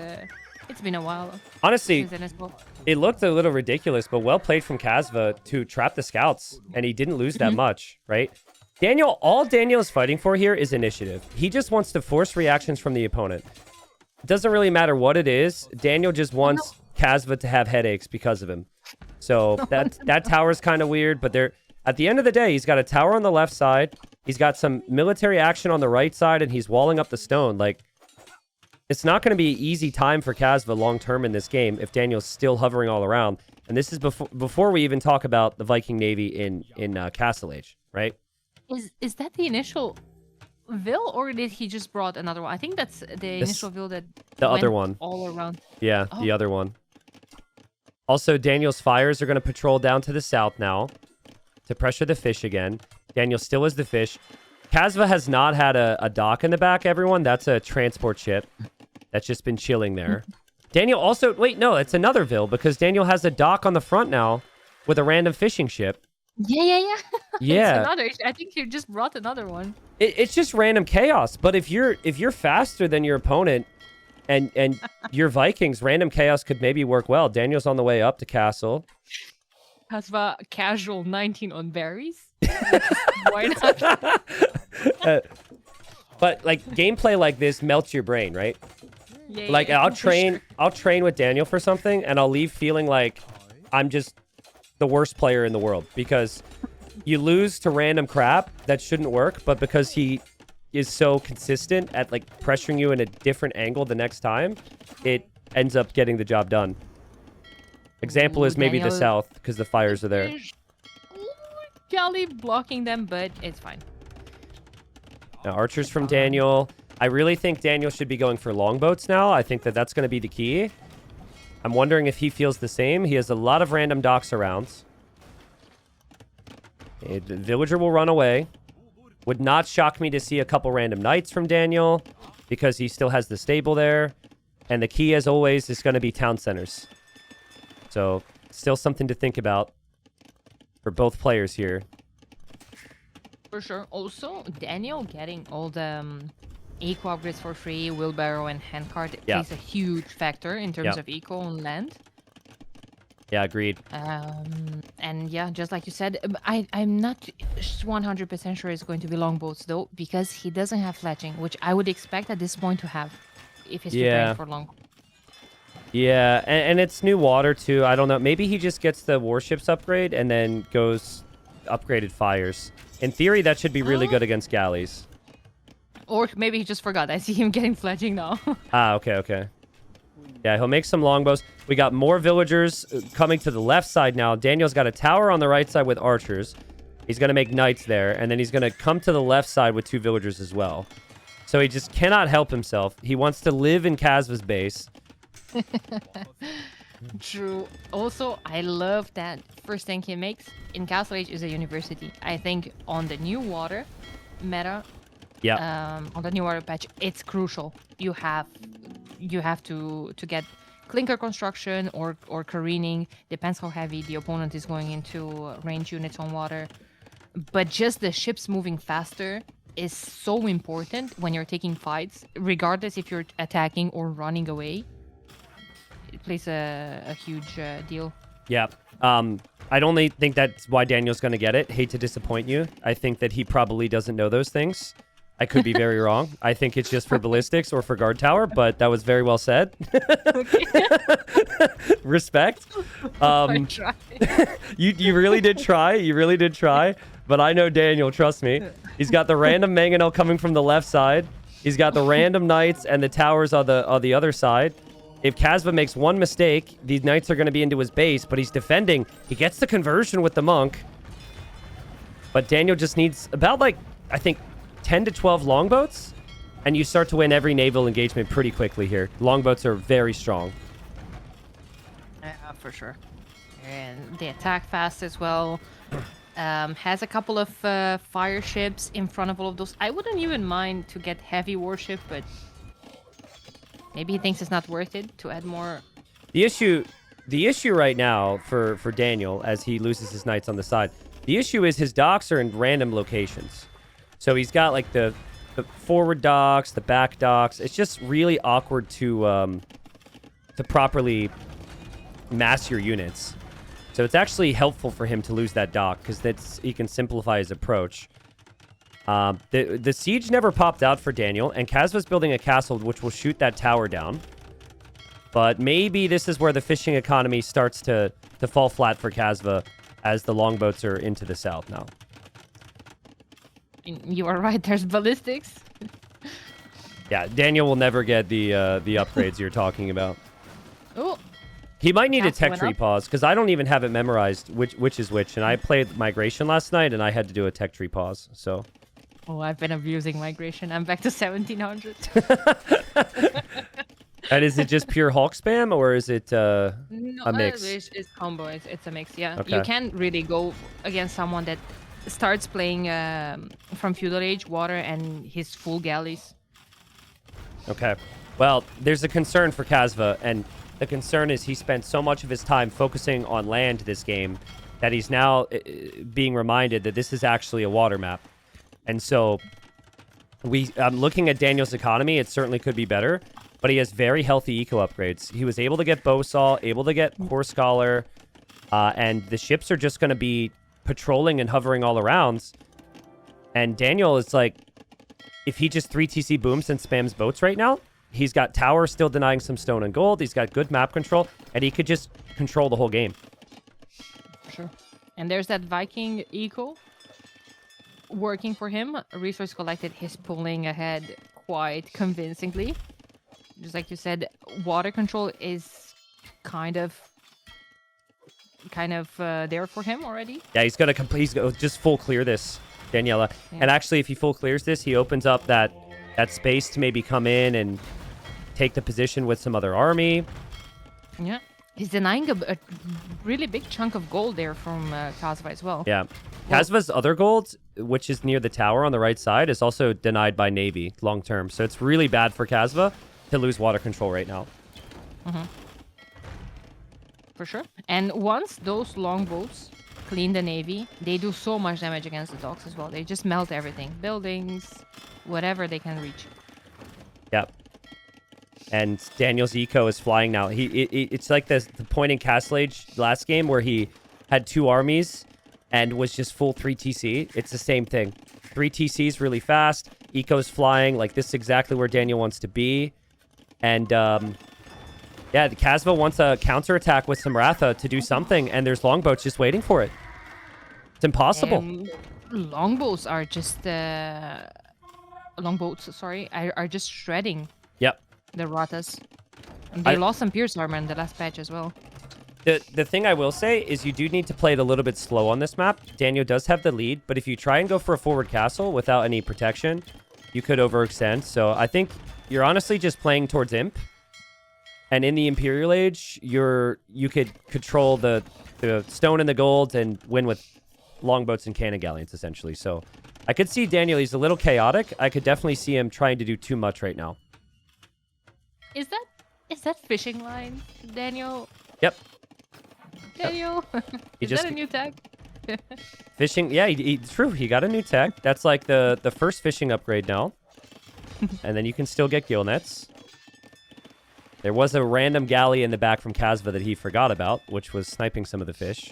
Speaker 2: it's been a while.
Speaker 1: Honestly,
Speaker 2: since then as well.
Speaker 1: it looked a little ridiculous, but well played from Kasva to trap the scouts, and he didn't lose that much, right? All Daniel is fighting for here is initiative. He just wants to force reactions from the opponent. It doesn't really matter what it is. Daniel just wants Kasva to have headaches because of him. So that tower's kind of weird, but at the end of the day, he's got a tower on the left side. He's got some military action on the right side, and he's walling up the stone. Like, it's not going to be an easy time for Kasva long-term in this game if Daniel's still hovering all around. And this is before we even talk about the Viking Navy in Castle Age, right?
Speaker 2: Is that the initial Vil, or did he just brought another one? I think that's the initial Vil that
Speaker 1: the
Speaker 2: went
Speaker 1: other one
Speaker 2: all around.
Speaker 1: Yeah, the other one. Also, Daniel's fires are going to patrol down to the south now to pressure the fish again. Daniel still has the fish. Kasva has not had a dock in the back, everyone. That's a transport ship that's just been chilling there. Daniel also... Wait, no, it's another Vil because Daniel has a dock on the front now with a random fishing ship.
Speaker 2: Yeah.
Speaker 1: Yeah.
Speaker 2: It's another. I think you just brought another one.
Speaker 1: It's just random chaos. But if you're faster than your opponent and your Vikings, random chaos could maybe work well. Daniel's on the way up to castle.
Speaker 2: Kasva casual 19 on berries. Why not?
Speaker 1: But like gameplay like this melts your brain, right?
Speaker 2: Yeah,
Speaker 1: Like
Speaker 2: yeah,
Speaker 1: I'll
Speaker 2: for
Speaker 1: train
Speaker 2: sure.
Speaker 1: I'll train with Daniel for something and I'll leave feeling like I'm just the worst player in the world because you lose to random crap that shouldn't work, but because he is so consistent at like pressuring you in a different angle the next time, it ends up getting the job done. Example
Speaker 2: Ooh,
Speaker 1: is maybe the
Speaker 2: Daniel-
Speaker 1: south because the fires are there.
Speaker 2: Kelly blocking them, but it's fine.
Speaker 1: Now, archers from Daniel. I really think Daniel should be going for longboats now. I think that that's going to be the key. I'm wondering if he feels the same. He has a lot of random docks around. The villager will run away. Would not shock me to see a couple random knights from Daniel because he still has the stable there. And the key, as always, is going to be town centers. So, still something to think about for both players here.
Speaker 2: For sure. Also, Daniel getting all the eco upgrades for free, wheelbarrow and handcart
Speaker 1: Yeah.
Speaker 2: plays a huge factor in terms
Speaker 1: Yeah.
Speaker 2: of eco on land.
Speaker 1: Yeah, agreed.
Speaker 2: And yeah, just like you said, I'm not 100% sure it's going to be longboats though, because he doesn't have fletching, which I would expect at this point to have if he's
Speaker 1: Yeah.
Speaker 2: preparing for long.
Speaker 1: Yeah, and it's new water too. I don't know. Maybe he just gets the warships upgrade and then goes upgraded fires. In theory, that should be really good against galleys.
Speaker 2: Or maybe he just forgot. I see him getting fletching now.
Speaker 1: Ah, okay. Yeah, he'll make some longbows. We got more villagers coming to the left side now. Daniel's got a tower on the right side with archers. He's going to make knights there, and then he's going to come to the left side with 2 villagers as well. So he just cannot help himself. He wants to live in Kasva's base.
Speaker 2: True. Also, I love that first thing he makes in Castle Age is a university. I think on the new water meta,
Speaker 1: Yeah.
Speaker 2: on the new water patch, it's crucial. You have to get clinker construction or careening. Depends how heavy the opponent is going into range units on water. But just the ships moving faster is so important when you're taking fights, regardless if you're attacking or running away. It plays a huge deal.
Speaker 1: Yeah. I don't think that's why Daniel's going to get it. Hate to disappoint you. I think that he probably doesn't know those things. I could be very wrong. I think it's just for ballistics or for guard tower, but that was very well said. Respect.
Speaker 2: I try.
Speaker 1: You really did try. You really did try. But I know Daniel, trust me. He's got the random mangonel coming from the left side. He's got the random knights and the towers on the other side. If Kasva makes one mistake, these knights are going to be into his base, but he's defending. He gets the conversion with the monk. But Daniel just needs about, like, I think 10 to 12 longboats, and you start to win every naval engagement pretty quickly here. Longboats are very strong.
Speaker 2: Yeah, for sure. And they attack fast as well. Has a couple of fire ships in front of all of those. I wouldn't even mind to get heavy warship, but maybe he thinks it's not worth it to add more.
Speaker 1: The issue right now for Daniel, as he loses his knights on the side, the issue is his docks are in random locations. So he's got like the forward docks, the back docks. It's just really awkward to properly mass your units. So it's actually helpful for him to lose that dock because he can simplify his approach. The siege never popped out for Daniel, and Kasva's building a castle which will shoot that tower down. But maybe this is where the fishing economy starts to fall flat for Kasva as the longboats are into the south now.
Speaker 2: You are right. There's ballistics.
Speaker 1: Yeah, Daniel will never get the upgrades you're talking about.
Speaker 2: Oh,
Speaker 1: He might need a
Speaker 2: Castle
Speaker 1: tech
Speaker 2: went
Speaker 1: tree
Speaker 2: up.
Speaker 1: pause because I don't even have it memorized which is which, and I played migration last night and I had to do a tech tree pause. So
Speaker 2: I've been abusing migration. I'm back to 1700.
Speaker 1: and is it just pure Hulk spam or is it
Speaker 2: No,
Speaker 1: a mix?
Speaker 2: It's combo. It's a mix. Yeah,
Speaker 1: Okay.
Speaker 2: you can't really go against someone that starts playing from Feudal Age, Water, and his full galleys.
Speaker 1: Okay. Well, there's a concern for Kasva, and the concern is he spent so much of his time focusing on land this game that he's now being reminded that this is actually a water map. And so I'm looking at Daniel's economy. It certainly could be better, but he has very healthy eco upgrades. He was able to get Bowsaw, able to get Horse Scholar, and the ships are just going to be patrolling and hovering all around. And Daniel is like, if he just 3TC booms and spams boats right now, he's got Tower still denying some stone and gold. He's got good map control, and he could just control the whole game.
Speaker 2: Sure. And there's that Viking eco working for him. Resource collected, he's pulling ahead quite convincingly. Just like you said, water control is kind of there for him already.
Speaker 1: Yeah, he's gonna just full clear this, Daniela. Yeah. And actually, if he full clears this, he opens up that space to maybe come in and take the position with some other army.
Speaker 2: Yeah. He's denying a really big chunk of gold there from Kasva as well.
Speaker 1: Yeah. Kasva's other gold, which is near the tower on the right side, is also denied by Navy long term. So it's really bad for Kasva to lose water control right now.
Speaker 2: Mm-hmm. For sure. And once those longboats clean the Navy, they do so much damage against the docks as well. They just melt everything. Buildings, whatever they can reach.
Speaker 1: Yep. And Daniel's eco is flying now. It's like the point in Castle Age last game where he had 2 armies and was just full 3TC. It's the same thing. 3 TCs really fast. Eco's flying. Like, this is exactly where Daniel wants to be. And, yeah, the Kasva wants a counterattack with some Ratha to do something, and there's longboats just waiting for it. It's impossible.
Speaker 2: Longboats are just... longboats, sorry, are just shredding.
Speaker 1: Yep.
Speaker 2: The Rathas. And they lost some Pierce armor in the last patch as well.
Speaker 1: The thing I will say is you do need to play it a little bit slow on this map. Daniel does have the lead, but if you try and go for a forward castle without any protection, you could overextend. So I think you're honestly just playing towards Imp. And in the Imperial Age, you could control the stone and the gold and win with longboats and cannon galleons, essentially. So I could see Daniel, he's a little chaotic. I could definitely see him trying to do too much right now.
Speaker 2: Is that fishing line, Daniel?
Speaker 1: Yep.
Speaker 2: Daniel? Is that a new tag?
Speaker 1: Fishing, yeah, true. He got a new tag. That's like the first fishing upgrade now. And then you can still get gill nets. There was a random galley in the back from Kasva that he forgot about, which was sniping some of the fish.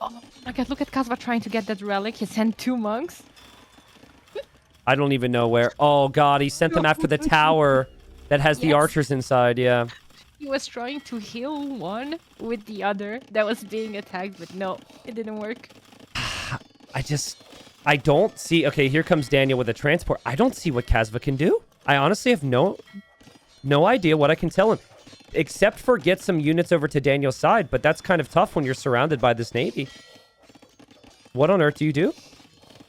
Speaker 2: Oh my god, look at Kasva trying to get that relic. He sent 2 monks.
Speaker 1: I don't even know where. Oh god, he sent them after the tower that has the archers inside, yeah.
Speaker 2: He was trying to heal one with the other that was being attacked, but no, it didn't work.
Speaker 1: I don't see... Okay, here comes Daniel with a transport. I don't see what Kasva can do. I honestly have no idea what I can tell him. Except for get some units over to Daniel's side, but that's kind of tough when you're surrounded by this navy. What on earth do you do?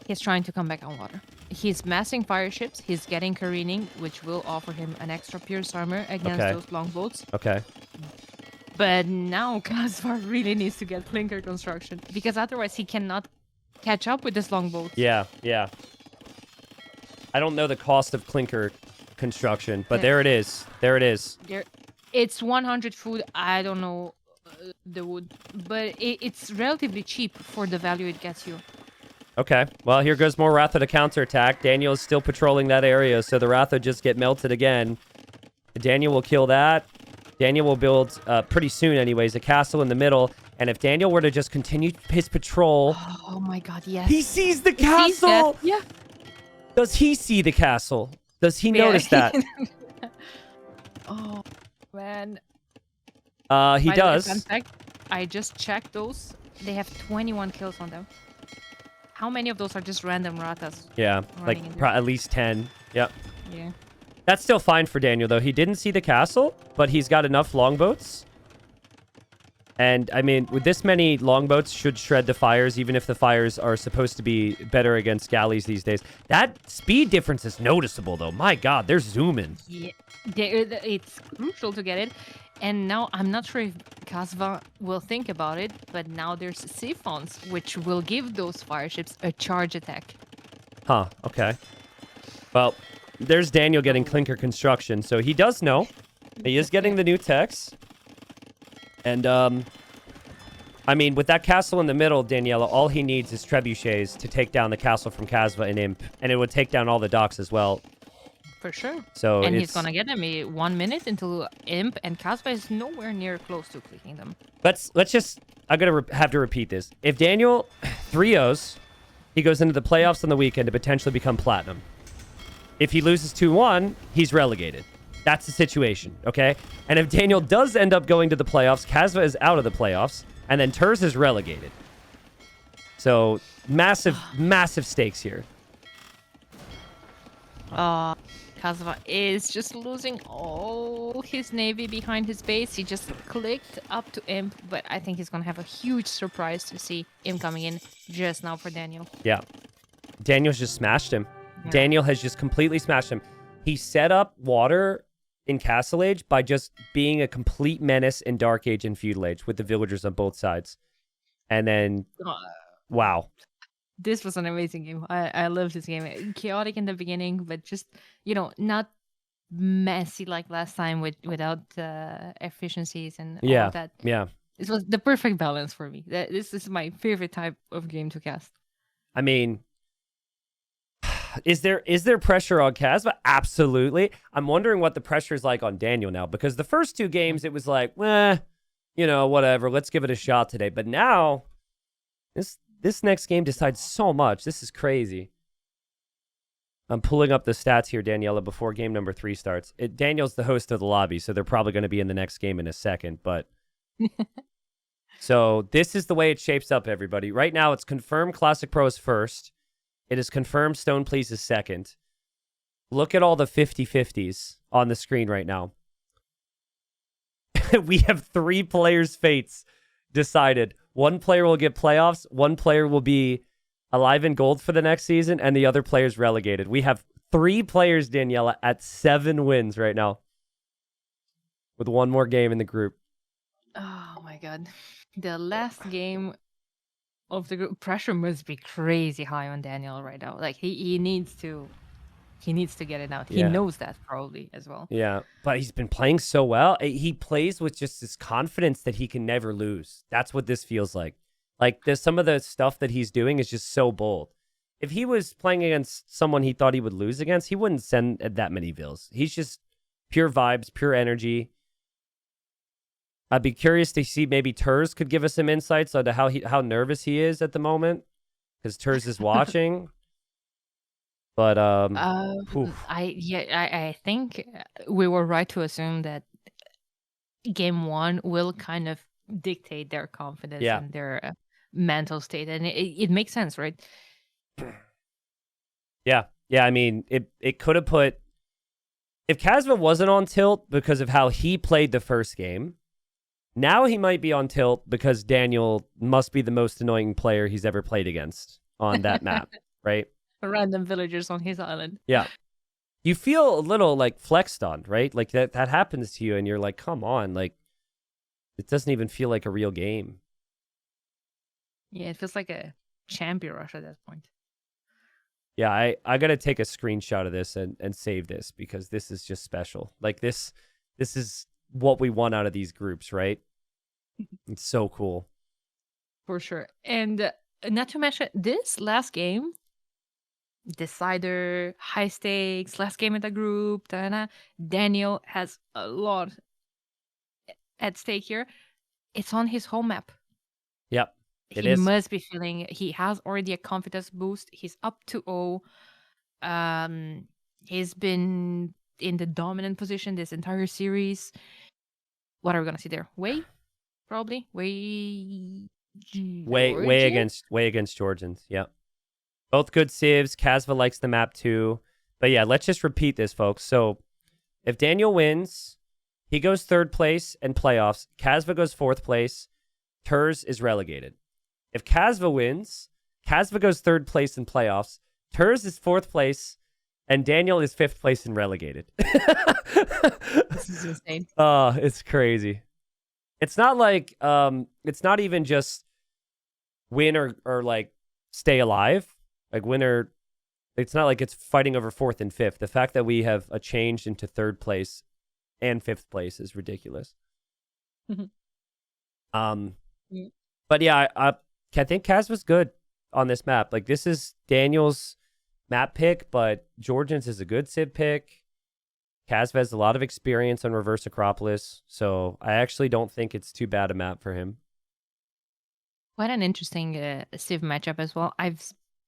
Speaker 2: He's trying to come back on water. He's massing fire ships. He's getting careening, which will offer him an extra pierce armor against those longboats.
Speaker 1: Okay.
Speaker 2: But now Kasva really needs to get clinker construction, because otherwise he cannot catch up with this longboat.
Speaker 1: Yeah. I don't know the cost of clinker construction, but there it is.
Speaker 2: It's 100 food. I don't know the wood, but it's relatively cheap for the value it gets you.
Speaker 1: Okay, well, here goes more Ratha to counterattack. Daniel is still patrolling that area, so the Ratha just get melted again. Daniel will kill that. Daniel will build, pretty soon anyways, a castle in the middle. And if Daniel were to just continue his patrol...
Speaker 2: Oh my god, yes.
Speaker 1: He sees the castle!
Speaker 2: Yeah.
Speaker 1: Does he see the castle? Does he notice that?
Speaker 2: Oh, man.
Speaker 1: He does.
Speaker 2: Fun fact, I just checked those. They have 21 kills on them. How many of those are just random Rathas?
Speaker 1: Yeah, like at least 10. Yep.
Speaker 2: Yeah.
Speaker 1: That's still fine for Daniel, though. He didn't see the castle, but he's got enough longboats. And, I mean, with this many longboats should shred the fires, even if the fires are supposed to be better against galleys these days. That speed difference is noticeable, though. My god, they're zooming.
Speaker 2: Yeah, it's crucial to get it. And now I'm not sure if Kasva will think about it, but now there's siphons, which will give those fire ships a charge attack.
Speaker 1: Huh, okay. Well, there's Daniel getting clinker construction, so he does know. He is getting the new techs. And, I mean, with that castle in the middle, Daniela, all he needs is trebuchets to take down the castle from Kasva and Imp. And it would take down all the docks as well.
Speaker 2: For sure.
Speaker 1: So
Speaker 2: and he's gonna get them in 1 minute until Imp and Kasva is nowhere near close to clicking them.
Speaker 1: Let's just... I'm going to have to repeat this. If Daniel 3-0s, he goes into the playoffs on the weekend to potentially become platinum. If he loses 2-1, he's relegated. That's the situation, okay? And if Daniel does end up going to the playoffs, Kasva is out of the playoffs, and then Turs is relegated. So, massive, massive stakes here.
Speaker 2: Kasva is just losing all his navy behind his base. He just clicked up to Imp, but I think he's going to have a huge surprise to see Imp coming in just now for Daniel.
Speaker 1: Yeah. Daniel's just smashed him.
Speaker 2: Yeah.
Speaker 1: Daniel has just completely smashed him. He set up water in Castle Age by just being a complete menace in Dark Age and Feudal Age with the villagers on both sides. And then, wow.
Speaker 2: This was an amazing game. I loved this game. Chaotic in the beginning, but just, not messy like last time without efficiencies and all of that.
Speaker 1: Yeah.
Speaker 2: This was the perfect balance for me. This is my favorite type of game to cast.
Speaker 1: I mean, is there pressure on Kasva? Absolutely. I'm wondering what the pressure is like on Daniel now, because the first two games, it was like, whatever, let's give it a shot today. But now, this next game decides so much. This is crazy. I'm pulling up the stats here, Daniela, before game number 3 starts. Daniel's the host of the lobby, so they're probably going to be in the next game in a second. But so this is the way it shapes up, everybody. Right now, it's confirmed Classic Pro is first. It is confirmed Stone Please is second. Look at all the 50-50s on the screen right now. We have 3 players' fates decided. One player will get playoffs, one player will be alive in gold for the next season, and the other player's relegated. We have 3 players, Daniela, at 7 wins right now. With one more game in the group.
Speaker 2: Oh my god. The last game of the group, pressure must be crazy high on Daniel right now. Like he needs to get it out. He knows that probably as well.
Speaker 1: Yeah, but he's been playing so well. He plays with just this confidence that he can never lose. That's what this feels like. Like some of the stuff that he's doing is just so bold. If he was playing against someone he thought he would lose against, he wouldn't send that many vills. He's just pure vibes, pure energy. I'd be curious to see maybe Turs could give us some insights on how nervous he is at the moment, because Turs is watching. But
Speaker 2: I think we were right to assume that game 1 will kind of dictate their confidence and their mental state, and it makes sense, right?
Speaker 1: Yeah. I mean, it could have put, if Kasva wasn't on tilt because of how he played the first game, now he might be on tilt because Daniel must be the most annoying player he's ever played against on that map, right?
Speaker 2: Random villagers on his island.
Speaker 1: Yeah. You feel a little like flexed on, right? Like that happens to you and you're like, come on, like it doesn't even feel like a real game.
Speaker 2: Yeah, it feels like a champion rush at that point.
Speaker 1: Yeah, I got to take a screenshot of this and save this because this is just special. Like this is what we want out of these groups, right? It's so cool.
Speaker 2: For sure. And not to mention, this last game, decider, high stakes, last game in the group, Daniel has a lot at stake here. It's on his home map.
Speaker 1: Yep.
Speaker 2: He must be feeling, he has already a confidence boost. He's up to 0. He's been in the dominant position this entire series. What are we gonna see there? Way, probably way
Speaker 1: against Georgians. Yep. Both good civs. Kasva likes the map too. But yeah, let's just repeat this, folks. So if Daniel wins, he goes 3rd place in playoffs. Kasva goes 4th place. Turs is relegated. If Kasva wins, Kasva goes 3rd place in playoffs. Turs is 4th place. And Daniel is 5th place and relegated.
Speaker 2: This is insane.
Speaker 1: It's crazy. It's not like it's not even just win or like stay alive. Like win or it's not like it's fighting over 4th and 5th. The fact that we have a change into 3rd place and 5th place is ridiculous. But yeah, I think Kaz was good on this map. Like this is Daniel's map pick, but Georgians is a good Civ pick. Kasva has a lot of experience on Reverse Acropolis, so I actually don't think it's too bad a map for him.
Speaker 2: Quite an interesting Civ matchup as well. I've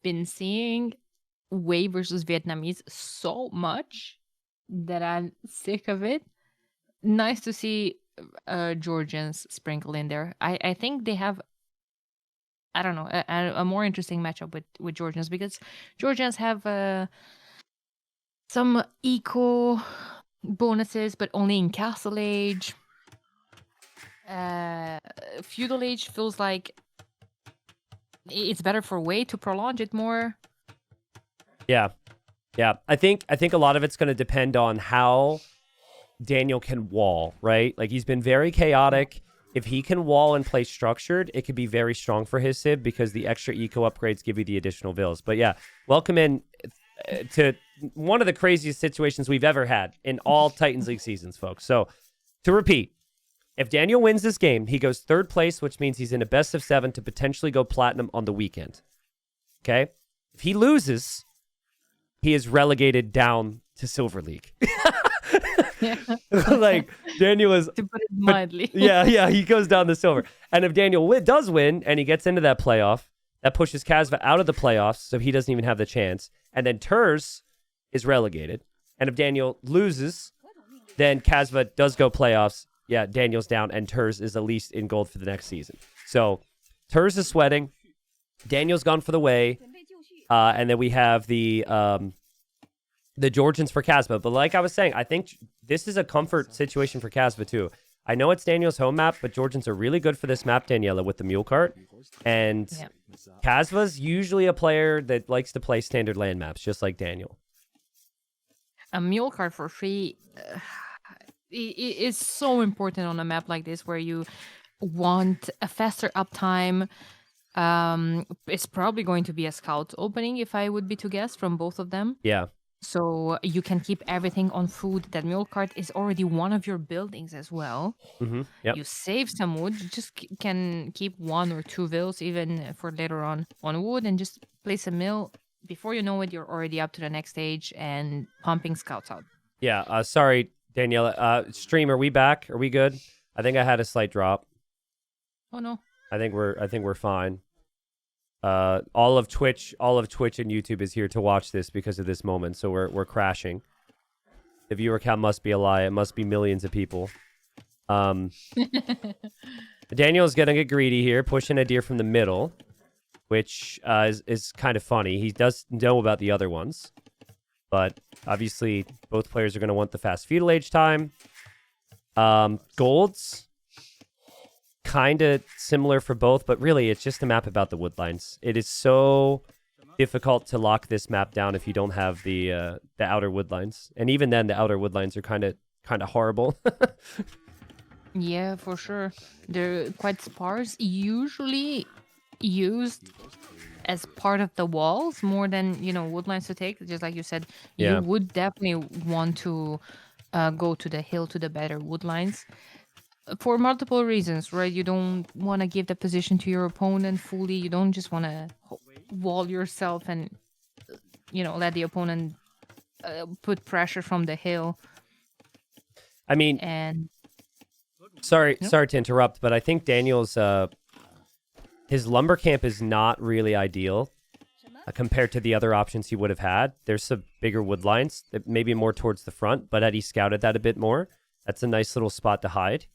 Speaker 2: been seeing Wei versus Vietnamese so much that I'm sick of it. Nice to see Georgians sprinkle in there. I think they have, I don't know, a more interesting matchup with Georgians, because Georgians have some eco bonuses, but only in Castle Age. Feudal Age feels like it's better for Wei to prolong it more.
Speaker 1: Yeah. I think a lot of it's going to depend on how Daniel can wall, right? Like he's been very chaotic. If he can wall and play structured, it could be very strong for his Civ because the extra eco upgrades give you the additional vills. But yeah, welcome in to one of the craziest situations we've ever had in all Titans League seasons, folks. So to repeat, if Daniel wins this game, he goes 3rd place, which means he's in a best of 7 to potentially go platinum on the weekend. Okay? If he loses, he is relegated down to Silver League. Like Daniel is,
Speaker 2: to put it mildly.
Speaker 1: yeah, he goes down to silver. And if Daniel does win and he gets into that playoff, that pushes Kasva out of the playoffs, so he doesn't even have the chance. And then Turs is relegated. And if Daniel loses, then Kasva does go playoffs. Yeah, Daniel's down, and Turs is at least in gold for the next season. So Turs is sweating. Daniel's gone for the Wei. And then we have the Georgians for Kasva. But like I was saying, I think this is a comfort situation for Kasva too. I know it's Daniel's home map, but Georgians are really good for this map, Daniela, with the mule cart. And Kasva's usually a player that likes to play standard land maps, just like Daniel.
Speaker 2: A mule cart for free is so important on a map like this, where you want a faster uptime. It's probably going to be a scout opening, if I would be to guess, from both of them.
Speaker 1: Yeah.
Speaker 2: So you can keep everything on food. That mule cart is already one of your buildings as well.
Speaker 1: Yep.
Speaker 2: You save some wood. You just can keep 1 or 2 vills even for later on wood, and just place a mill. Before you know it, you're already up to the next stage and pumping scouts out.
Speaker 1: Yeah. Sorry, Daniela. Stream, are we back? Are we good? I think I had a slight drop.
Speaker 2: Oh no.
Speaker 1: I think we're fine. All of Twitch and YouTube is here to watch this because of this moment, so we're crashing. The viewer count must be a lie. It must be millions of people. Daniel's gonna get greedy here, pushing a deer from the middle, which is kind of funny. He does know about the other ones, but obviously both players are gonna want the fast feudal age time. Golds. Kind of similar for both, but really it's just a map about the woodlines. It is so difficult to lock this map down if you don't have the outer woodlines, and even then the outer woodlines are kind of horrible.
Speaker 2: Yeah, for sure. They're quite sparse. Usually used as part of the walls more than woodlines to take. Just like you said, you would definitely want to go to the hill to the better woodlines. For multiple reasons, right? You don't want to give the position to your opponent fully. You don't just want to wall yourself and, let the opponent put pressure from the hill.
Speaker 1: I mean,
Speaker 2: and
Speaker 1: sorry to interrupt, but I think Daniel's his lumber camp is not really ideal compared to the other options he would have had. There's some bigger wood lines, maybe more towards the front, but had he scouted that a bit more, that's a nice little spot to hide.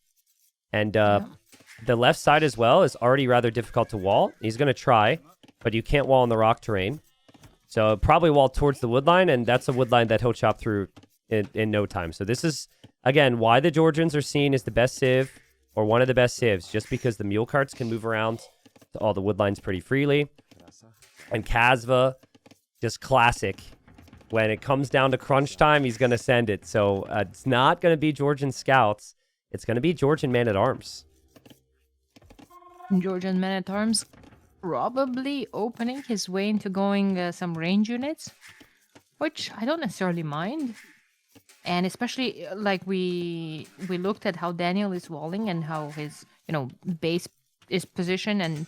Speaker 1: And the left side as well is already rather difficult to wall. He's going to try, but you can't wall on the rock terrain. So probably wall towards the wood line, and that's a wood line that he'll chop through in no time. So this is, again, why the Georgians are seen as the best civ, or one of the best civs, just because the mule carts can move around to all the wood lines pretty freely. And Kasva, just classic. when it comes down to crunch time, he's going to send it. So it's not going to be Georgian scouts. It's going to be Georgian man-at-arms.
Speaker 2: Georgian man-at-arms probably opening his way into going some range units, which I don't necessarily mind. And especially like we looked at how Daniel is walling and how his base is positioned and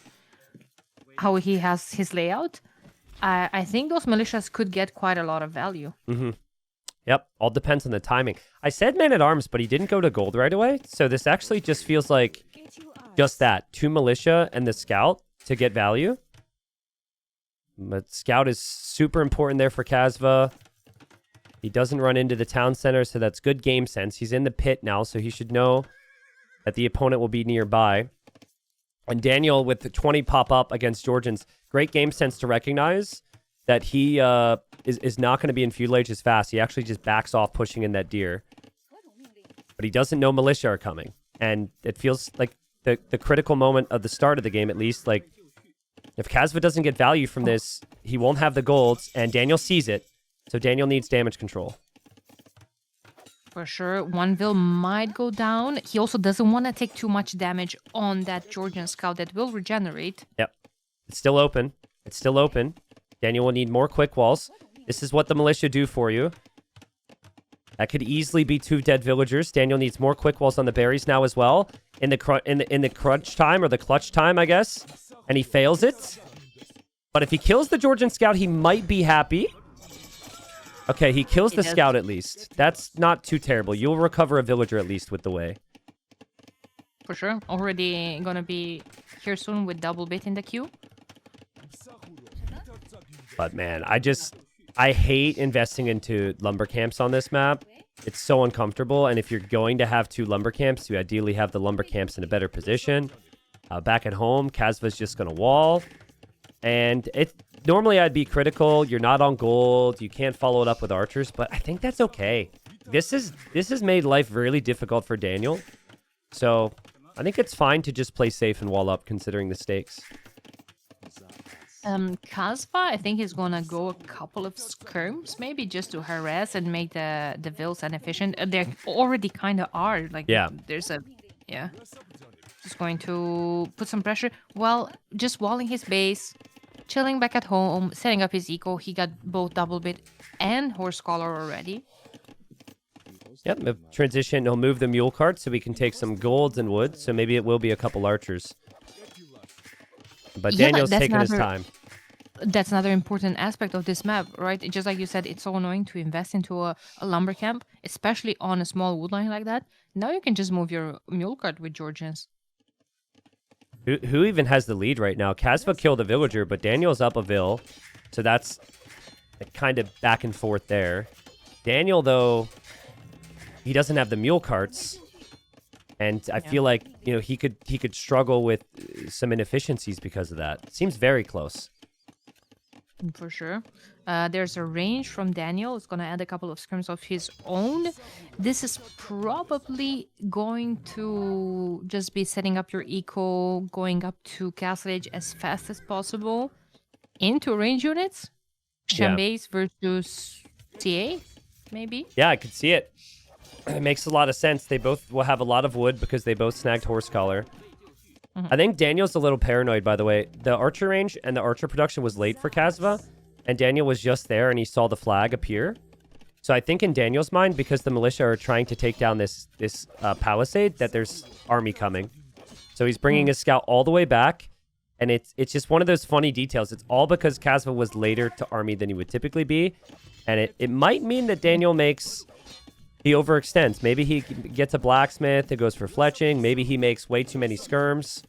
Speaker 2: how he has his layout. I think those militias could get quite a lot of value.
Speaker 1: Mm-hmm. Yep, all depends on the timing. I said man-at-arms, but he didn't go to gold right away. So this actually just feels like just that. 2 militia and the scout to get value. But scout is super important there for Kasva. He doesn't run into the town center, so that's good game sense. He's in the pit now, so he should know that the opponent will be nearby. And Daniel, with the 20 pop up against Georgians, great game sense to recognize that he is not going to be in feudal age as fast. He actually just backs off, pushing in that deer. But he doesn't know militia are coming. And it feels like the critical moment of the start of the game, at least. Like, if Kasva doesn't get value from this, he won't have the golds, and Daniel sees it. So Daniel needs damage control.
Speaker 2: For sure, one will might go down. He also doesn't want to take too much damage on that Georgian scout that will regenerate.
Speaker 1: Yep. It's still open. It's still open. Daniel will need more quick walls. This is what the militia do for you. That could easily be 2 dead villagers. Daniel needs more quick walls on the berries now as well. In the crunch time, or the clutch time, I guess. And he fails it. But if he kills the Georgian scout, he might be happy. Okay, he kills the scout at least. That's not too terrible. You'll recover a villager at least with the way.
Speaker 2: For sure. Already gonna be here soon with double bit in the queue.
Speaker 1: But man, I hate investing into lumber camps on this map. It's so uncomfortable. And if you're going to have 2 lumber camps, you ideally have the lumber camps in a better position. Back at home, Kasva's just going to wall. And normally I'd be critical. You're not on gold. You can't follow it up with archers. But I think that's okay. This has made life really difficult for Daniel. So I think it's fine to just play safe and wall up considering the stakes.
Speaker 2: Kasva, I think he's gonna go a couple of skirms, maybe just to harass and make the vills inefficient. They already kind of are. Like,
Speaker 1: yeah.
Speaker 2: Just going to put some pressure. Well, just walling his base, chilling back at home, setting up his eco. He got both double bit and horse collar already.
Speaker 1: Yep, transition. He'll move the mule cart so we can take some golds and wood. So maybe it will be a couple archers. But Daniel's taking his time.
Speaker 2: That's another important aspect of this map, right? Just like you said, it's so annoying to invest into a lumber camp, especially on a small wood line like that. Now you can just move your mule cart with Georgians.
Speaker 1: Who even has the lead right now? Kasva killed a villager, but Daniel's up a vill. So that's kind of back and forth there. Daniel, though, he doesn't have the mule carts. And I feel like, he could struggle with some inefficiencies because of that. Seems very close.
Speaker 2: For sure. There's a range from Daniel. It's going to add a couple of scrims of his own. This is probably going to just be setting up your eco, going up to Castle Age as fast as possible into range units. Shambase versus CA, maybe?
Speaker 1: Yeah, I could see it. It makes a lot of sense. They both will have a lot of wood because they both snagged horse collar. I think Daniel's a little paranoid, by the way. The archer range and the archer production was late for Kasva, and Daniel was just there and he saw the flag appear. So I think in Daniel's mind, because the militia are trying to take down this palisade, that there's army coming. So he's bringing his scout all the way back, and it's just one of those funny details. It's all because Kasva was later to army than he would typically be, and it might mean that Daniel makes... He overextends. Maybe he gets a blacksmith. It goes for fletching. Maybe he makes way too many skirms.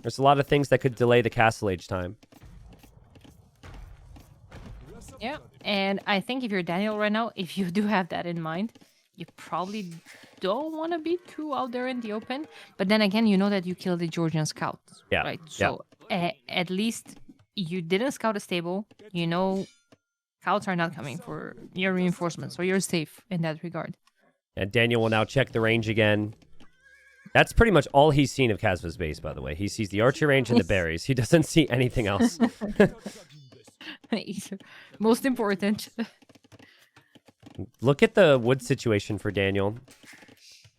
Speaker 1: There's a lot of things that could delay the castle age time.
Speaker 2: Yeah, and I think if you're Daniel right now, if you do have that in mind, you probably don't want to be too out there in the open. But then again, you know that you killed the Georgian scout.
Speaker 1: Yeah.
Speaker 2: Right? So at least you didn't scout a stable. You know scouts are not coming for your reinforcements, so you're safe in that regard.
Speaker 1: And Daniel will now check the range again. That's pretty much all he's seen of Kasva's base, by the way. He sees the archer range and the berries. He doesn't see anything else.
Speaker 2: Most important.
Speaker 1: Look at the wood situation for Daniel.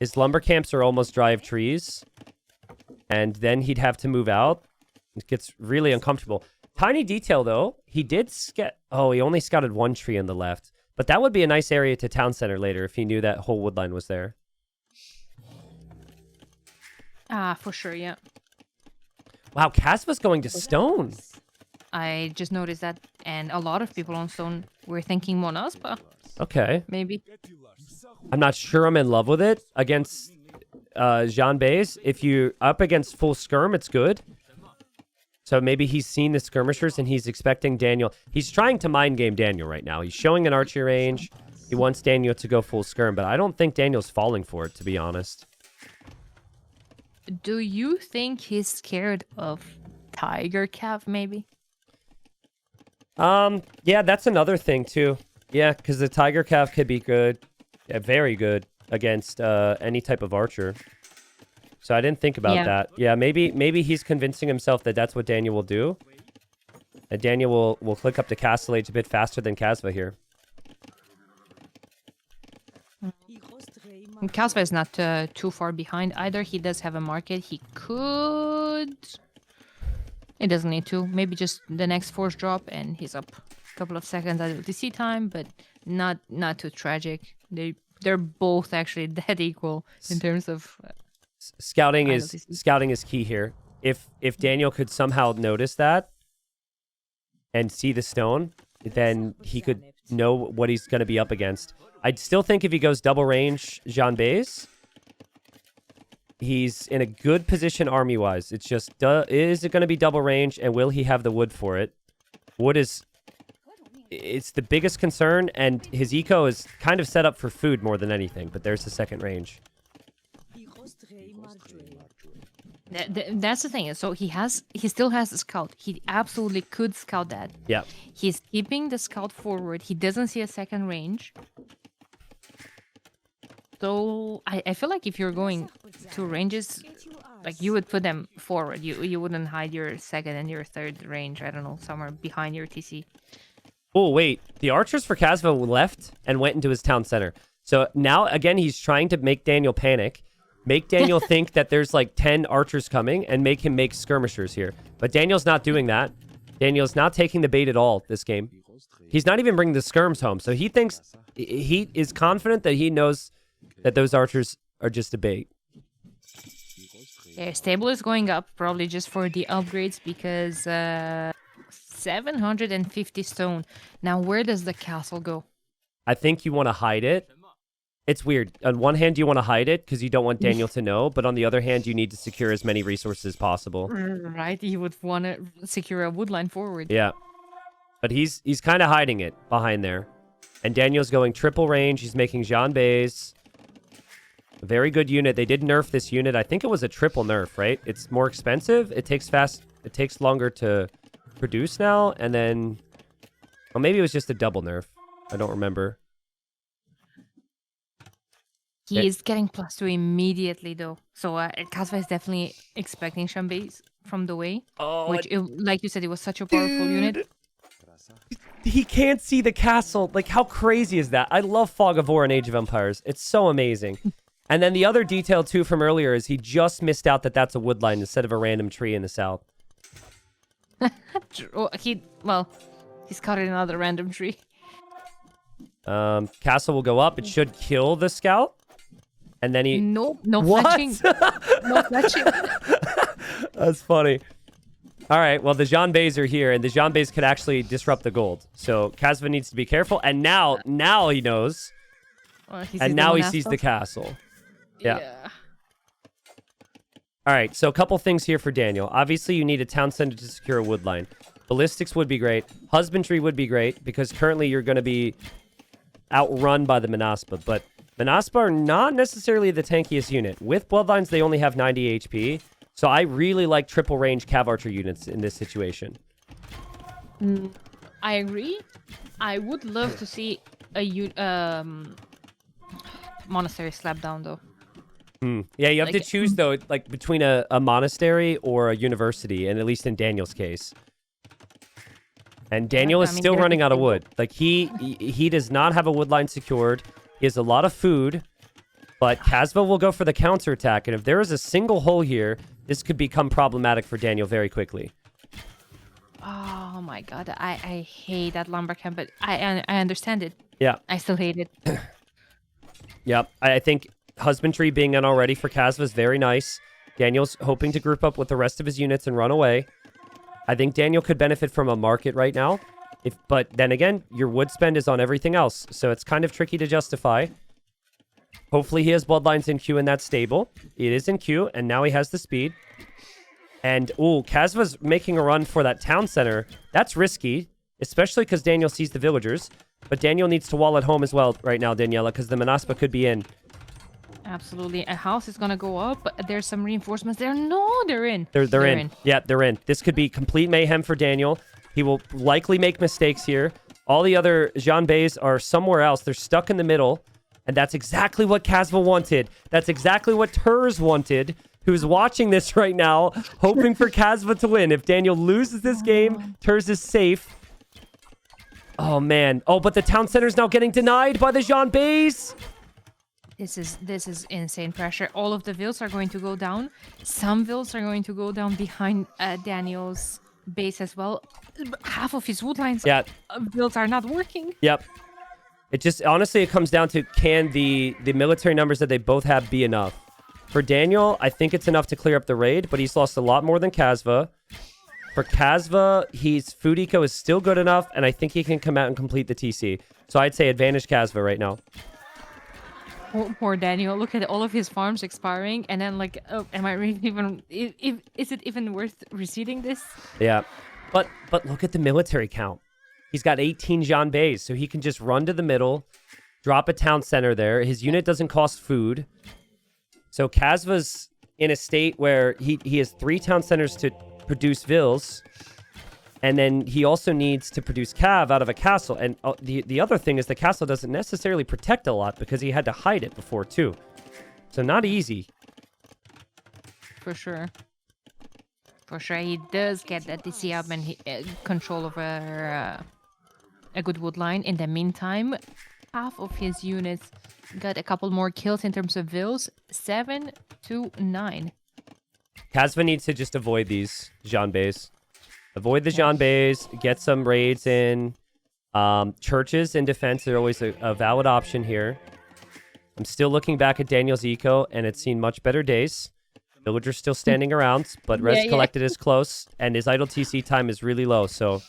Speaker 1: His lumber camps are almost dry of trees. And then he'd have to move out. It gets really uncomfortable. Tiny detail, though. He did he only scouted one tree on the left. But that would be a nice area to town center later if he knew that whole wood line was there.
Speaker 2: For sure, yeah.
Speaker 1: Wow, Kasva's going to stone.
Speaker 2: I just noticed that, and a lot of people on stone were thinking Monaspa,
Speaker 1: Okay.
Speaker 2: maybe.
Speaker 1: I'm not sure I'm in love with it against Jean Bays. If you're up against full skirm, it's good. So maybe he's seen the skirmishers and he's expecting Daniel. He's trying to mind game Daniel right now. He's showing an archery range. He wants Daniel to go full skirm, but I don't think Daniel's falling for it, to be honest.
Speaker 2: Do you think he's scared of Tiger Calf, maybe?
Speaker 1: Yeah, that's another thing too. Yeah, because the Tiger Calf could be good. Yeah, very good against any type of archer. So I didn't think about that. Yeah, maybe he's convincing himself that that's what Daniel will do. And Daniel will click up to Castle Age a bit faster than Kasva here.
Speaker 2: And Kasva is not too far behind either. He does have a market. He could... It doesn't need to. Maybe just the next force drop and he's up a couple of seconds at LTC time, but not too tragic. They're both actually dead equal in terms of...
Speaker 1: Scouting is key here. If Daniel could somehow notice that and see the stone, then he could know what he's going to be up against. I'd still think if he goes double range Jean Bays, he's in a good position army-wise. It's just, is it going to be double range, and will he have the wood for it? Wood it's the biggest concern, and his eco is kind of set up for food more than anything, but there's the second range.
Speaker 2: That's the thing. So he still has a scout. He absolutely could scout that.
Speaker 1: Yeah.
Speaker 2: He's keeping the scout forward. He doesn't see a second range. So I feel like if you're going to ranges, like you would put them forward. You wouldn't hide your second and your third range. I don't know, somewhere behind your TC.
Speaker 1: Oh, wait. The archers for Kasva left and went into his town center. So now, again, he's trying to make Daniel panic. Make Daniel think that there's like 10 archers coming and make him make skirmishers here. But Daniel's not doing that. Daniel's not taking the bait at all this game. He's not even bringing the skirms home. So he thinks, he is confident that he knows that those archers are just a bait.
Speaker 2: Yeah, stable is going up probably just for the upgrades because 750 stone. Now, where does the castle go?
Speaker 1: I think you want to hide it. It's weird. On one hand, you want to hide it because you don't want Daniel to know. But on the other hand, you need to secure as many resources as possible.
Speaker 2: Right. You would want to secure a woodline forward.
Speaker 1: Yeah. But he's kind of hiding it behind there. And Daniel's going triple range. He's making Jean Bays. A very good unit. They did nerf this unit. I think it was a triple nerf, right? It's more expensive. It takes longer to produce now. And then... Well, maybe it was just a double nerf. I don't remember.
Speaker 2: He is getting +2 immediately, though. So Kasva is definitely expecting Shambays from the way.
Speaker 1: Oh,
Speaker 2: which, like you said, it was such a powerful unit.
Speaker 1: He can't see the castle. Like, how crazy is that? I love Fog of War in Age of Empires. It's so amazing. And then the other detail, too, from earlier is he just missed out that that's a woodline instead of a random tree in the south.
Speaker 2: He's caught in another random tree.
Speaker 1: Castle will go up. It should kill the scout. And then he...
Speaker 2: No
Speaker 1: what?
Speaker 2: fletching. No fletching.
Speaker 1: That's funny. All right, well, the Jean Bays are here, and the Jean Bays could actually disrupt the gold. So Kasva needs to be careful. And now he knows.
Speaker 2: Well,
Speaker 1: and now he sees the castle. Yeah. All right, so a couple things here for Daniel. Obviously, you need a town center to secure a wood line. Ballistics would be great. Husbandry would be great, because currently you're going to be outrun by the Manaspa. But Manaspa are not necessarily the tankiest unit. With Bloodlines, they only have 90 HP. So I really like triple range Cav Archer units in this situation.
Speaker 2: I agree. I would love to see a monastery slap down, though.
Speaker 1: Yeah, you have to choose, though, like between a monastery or a university, and at least in Daniel's case. And Daniel is
Speaker 2: I mean,
Speaker 1: still
Speaker 2: there's
Speaker 1: running
Speaker 2: a
Speaker 1: out of
Speaker 2: table.
Speaker 1: wood. Like, he does not have a wood line secured. He has a lot of food. But Kasva will go for the counterattack. And if there is a single hole here, this could become problematic for Daniel very quickly.
Speaker 2: Oh my god, I hate that lumber camp, but I understand it.
Speaker 1: Yeah.
Speaker 2: I still hate it.
Speaker 1: Yep. I think husbandry being in already for Kasva is very nice. Daniel's hoping to group up with the rest of his units and run away. I think Daniel could benefit from a market right now. But then again, your wood spend is on everything else. So it's kind of tricky to justify. Hopefully he has bloodlines in queue in that stable. It is in queue, and now he has the speed. And, ooh, Kasva's making a run for that town center. That's risky, especially because Daniel sees the villagers. But Daniel needs to wall at home as well right now, Daniela, because the Manaspa could be in.
Speaker 2: Absolutely. A house is gonna go up. There's some reinforcements there. No, they're in.
Speaker 1: They're in. Yeah, they're in. This could be complete mayhem for Daniel. He will likely make mistakes here. All the other Jean Bays are somewhere else. They're stuck in the middle. And that's exactly what Kasva wanted. That's exactly what Turs wanted, who's watching this right now, hoping for Kasva to win. If Daniel loses this game, Turs is safe. Oh, man. Oh, but the town center is now getting denied by the Jean Bays.
Speaker 2: This is insane pressure. All of the vills are going to go down. Some vills are going to go down behind Daniel's base as well. Half of his wood lines vills are not working.
Speaker 1: Yep. It just, honestly, it comes down to can the military numbers that they both have be enough. For Daniel, I think it's enough to clear up the raid, but he's lost a lot more than Kasva. For Kasva, his food eco is still good enough, and I think he can come out and complete the TC. So I'd say advantage Kasva right now.
Speaker 2: Poor Daniel. Look at all of his farms expiring, and then like, oh, am I really even? Is it even worth receding this?
Speaker 1: Yeah, but look at the military count. He's got 18 Jean Bays, so he can just run to the middle, drop a town center there. His unit doesn't cost food. So Kasva's in a state where he has 3 town centers to produce vills, and then he also needs to produce cav out of a castle. And the other thing is the castle doesn't necessarily protect a lot because he had to hide it before too. So not easy.
Speaker 2: For sure. For sure, he does get that DC up and control over a good wood line. In the meantime, half of his units got a couple more kills in terms of vills. 7 to 9.
Speaker 1: Kasva needs to just avoid these Jean Bays. Avoid the Jean Bays, get some raids in. Churches in defense are always a valid option here. I'm still looking back at Daniel's eco, and it's seen much better days. Villagers still standing around, but res collected is close, and his idle TC time is really low, so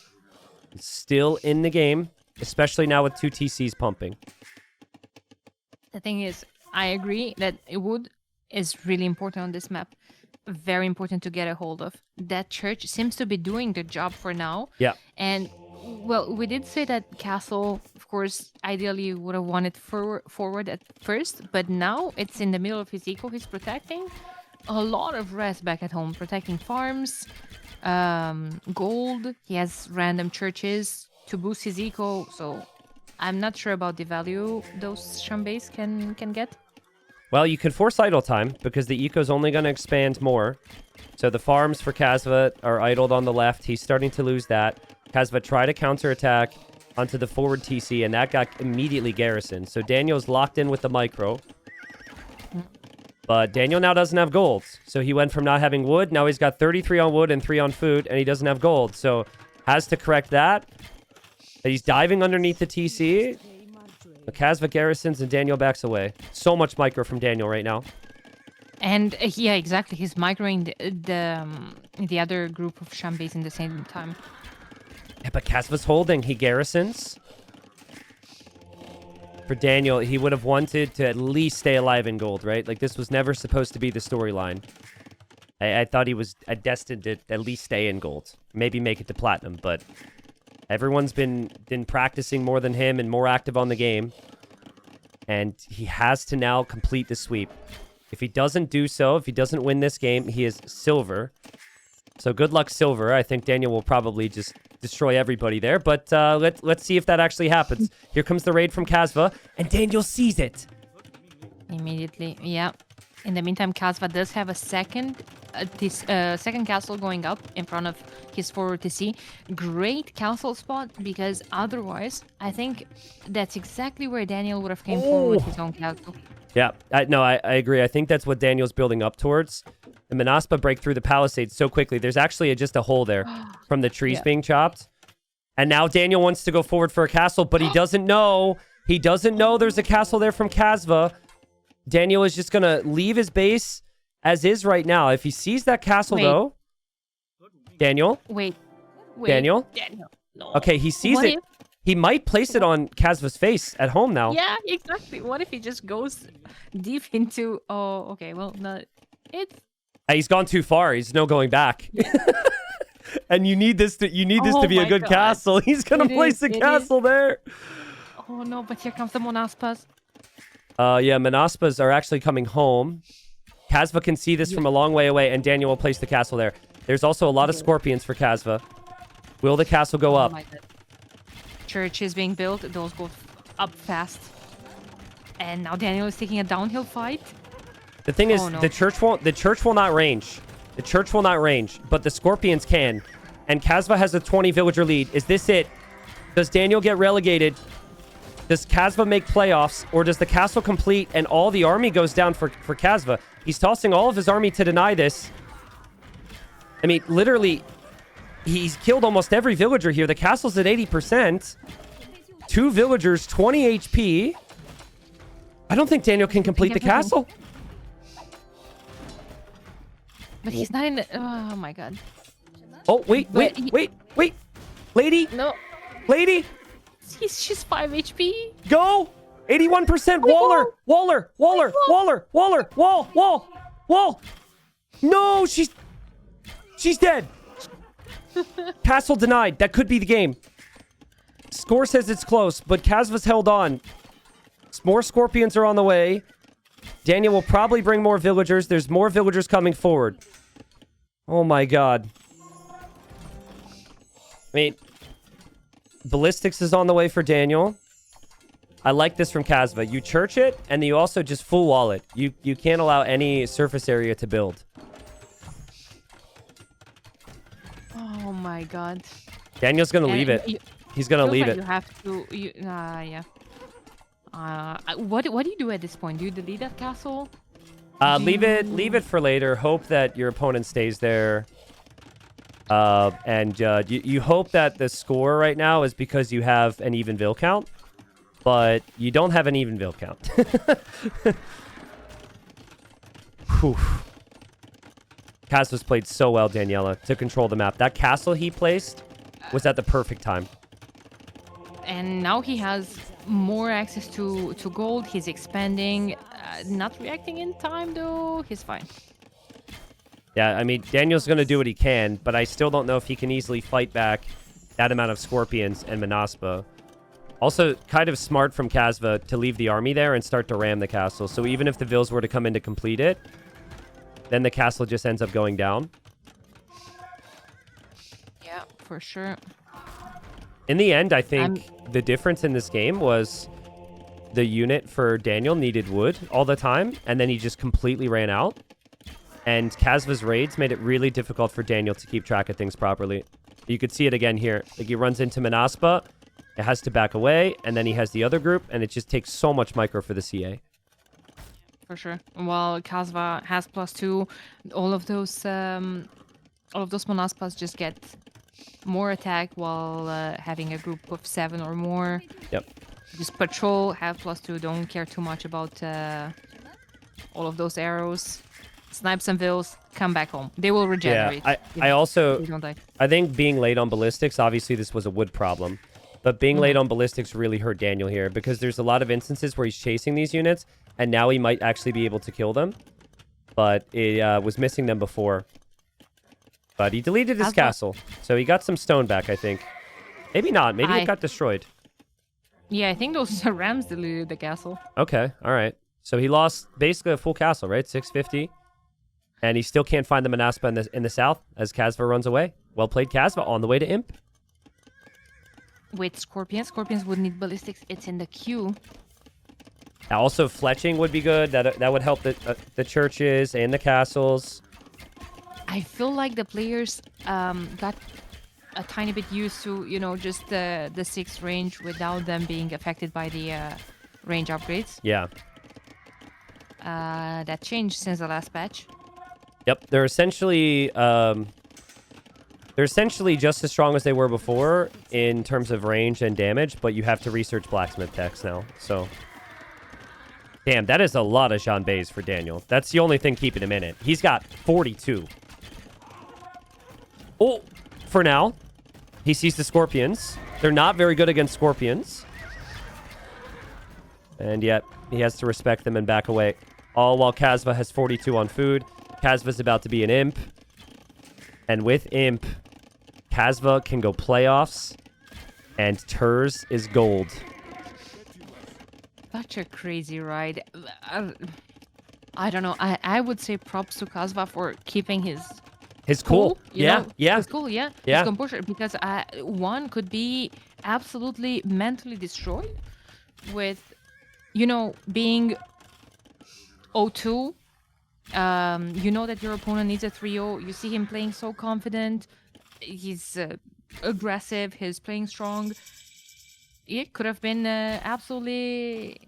Speaker 1: he's still in the game, especially now with 2 TCs pumping.
Speaker 2: The thing is, I agree that wood is really important on this map. Very important to get a hold of. That church seems to be doing the job for now.
Speaker 1: Yeah.
Speaker 2: And, well, we did say that castle, of course, ideally would have wanted forward at first, but now it's in the middle of his eco. He's protecting a lot of res back at home, protecting farms, gold. He has random churches to boost his eco, so I'm not sure about the value those Shambés can get.
Speaker 1: Well, you can force idle time because the eco's only going to expand more. So the farms for Kasva are idled on the left. He's starting to lose that. Kasva tried a counterattack onto the forward TC, and that got immediately garrisoned. So Daniel's locked in with the micro. But Daniel now doesn't have gold. So he went from not having wood. Now he's got 33 on wood and 3 on food, and he doesn't have gold. So has to correct that. He's diving underneath the TC. Kasva garrisons and Daniel backs away. So much micro from Daniel right now.
Speaker 2: And yeah, exactly. He's microing the other group of Shambés in the same time.
Speaker 1: Yeah, but Kasva's holding. He garrisons. For Daniel, he would have wanted to at least stay alive in gold, right? Like, this was never supposed to be the storyline. I thought he was destined to at least stay in gold. Maybe make it to platinum, but everyone's been practicing more than him and more active on the game. And he has to now complete the sweep. If he doesn't do so, if he doesn't win this game, he is silver. So good luck, silver. I think Daniel will probably just destroy everybody there. But let's see if that actually happens. Here comes the raid from Kasva, and Daniel sees it.
Speaker 2: Immediately, yeah. In the meantime, Kasva does have a second this second castle going up in front of his forward TC. Great castle spot, because otherwise, I think that's exactly where Daniel would have came forward with his own castle.
Speaker 1: Yeah, I agree. I think that's what Daniel's building up towards. The Manaspa break through the palisades so quickly. There's actually just a hole there from the trees being chopped. And now Daniel wants to go forward for a castle, but he doesn't know. He doesn't know there's a castle there from Kasva. Daniel is just going to leave his base as is right now. If he sees that castle, though... Daniel?
Speaker 2: Wait.
Speaker 1: Daniel?
Speaker 2: Daniel. No.
Speaker 1: Okay, he sees it. He might place it on Kasva's face at home now.
Speaker 2: Yeah, exactly. What if he just goes deep into... Oh, okay. Well, no. It's...
Speaker 1: He's gone too far. He's no going back. And you need this to be a good castle. He's gonna place a castle there.
Speaker 2: Oh no, but here comes the Monaspas.
Speaker 1: Yeah, Manaspas are actually coming home. Kasva can see this from a long way away, and Daniel will place the castle there. There's also a lot of scorpions for Kasva. Will the castle go up?
Speaker 2: My God. Church is being built. Those go up fast. And now Daniel is taking a downhill fight.
Speaker 1: The thing is, the church will not range. The church will not range, but the scorpions can. And Kasva has a 20 villager lead. Is this it? Does Daniel get relegated? Does Kasva make playoffs, or does the castle complete and all the army goes down for Kasva? He's tossing all of his army to deny this. I mean, literally, he's killed almost every villager here. The castle's at 80%. 2 villagers, 20 HP. I don't think Daniel can complete the castle.
Speaker 2: But he's not in the... Oh, my God.
Speaker 1: Oh, wait. Lady?
Speaker 2: No.
Speaker 1: Lady?
Speaker 2: She's 5 HP.
Speaker 1: Go! 81%. Waller. Wall. No, she's dead. Castle denied. That could be the game. Score says it's close, but Kasva's held on. More scorpions are on the way. Daniel will probably bring more villagers. There's more villagers coming forward. Oh my God. I mean, ballistics is on the way for Daniel. I like this from Kasva. You church it, and then you also just full wall it. You can't allow any surface area to build.
Speaker 2: Oh my God.
Speaker 1: Daniel's gonna leave it. He's gonna leave it.
Speaker 2: You have to. Yeah. What do you do at this point? Do you delete that castle?
Speaker 1: Leave it for later. Hope that your opponent stays there. And you hope that the score right now is because you have an even vill count, but you don't have an even vill count. Whew. Kasva's played so well, Daniela, to control the map. That castle he placed was at the perfect time.
Speaker 2: And now he has more access to gold. He's expanding. Not reacting in time, though. He's fine.
Speaker 1: Yeah, I mean, Daniel's going to do what he can, but I still don't know if he can easily fight back that amount of scorpions and Manaspa. Also, kind of smart from Kasva to leave the army there and start to ram the castle. So even if the vills were to come in to complete it, then the castle just ends up going down.
Speaker 2: Yeah, for sure.
Speaker 1: In the end, I think the difference in this game was the unit for Daniel needed wood all the time, and then he just completely ran out. And Kasva's raids made it really difficult for Daniel to keep track of things properly. You could see it again here. Like, he runs into Manaspa, it has to back away, and then he has the other group, and it just takes so much micro for the CA.
Speaker 2: For sure. While Kasva has +2, all of those Manaspas just get more attack while having a group of 7 or more.
Speaker 1: Yep.
Speaker 2: Just patrol, have +2, don't care too much about all of those arrows. Snipe some vills, come back home. They will regenerate.
Speaker 1: Yeah, I think being late on ballistics, obviously this was a wood problem, but being late on ballistics really hurt Daniel here, because there's a lot of instances where he's chasing these units, and now he might actually be able to kill them, but it was missing them before. But he deleted his castle, so he got some stone back, I think. Maybe not. Maybe it got destroyed.
Speaker 2: Yeah, I think those rams deleted the castle.
Speaker 1: Okay, all right. So he lost basically a full castle, right? 650. And he still can't find the Manaspa in the south as Kasva runs away. Well played, Kasva, on the way to Imp.
Speaker 2: Wait, Scorpions? Scorpions would need ballistics. It's in the queue.
Speaker 1: Also, fletching would be good. That would help the churches and the castles.
Speaker 2: I feel like the players got a tiny bit used to, just the 6 range without them being affected by the range upgrades.
Speaker 1: Yeah.
Speaker 2: That changed since the last patch.
Speaker 1: Yep. They're essentially just as strong as they were before in terms of range and damage, but you have to research blacksmith techs now. So, damn, that is a lot of Jean Bays for Daniel. That's the only thing keeping him in it. He's got 42. Oh, for now, he sees the scorpions. They're not very good against scorpions. And yet, he has to respect them and back away. All while Kasva has 42 on food. Kasva's about to be an imp. And with imp, Kasva can go playoffs. And Turs is gold.
Speaker 2: Such a crazy ride. I don't know. I would say props to Kasva for keeping his
Speaker 1: cool. Yeah.
Speaker 2: His cool, yeah.
Speaker 1: Yeah.
Speaker 2: His composure, because one could be absolutely mentally destroyed with, being 0-2. You know that your opponent needs a 3-0. You see him playing so confident. He's aggressive. He's playing strong. It could have been absolutely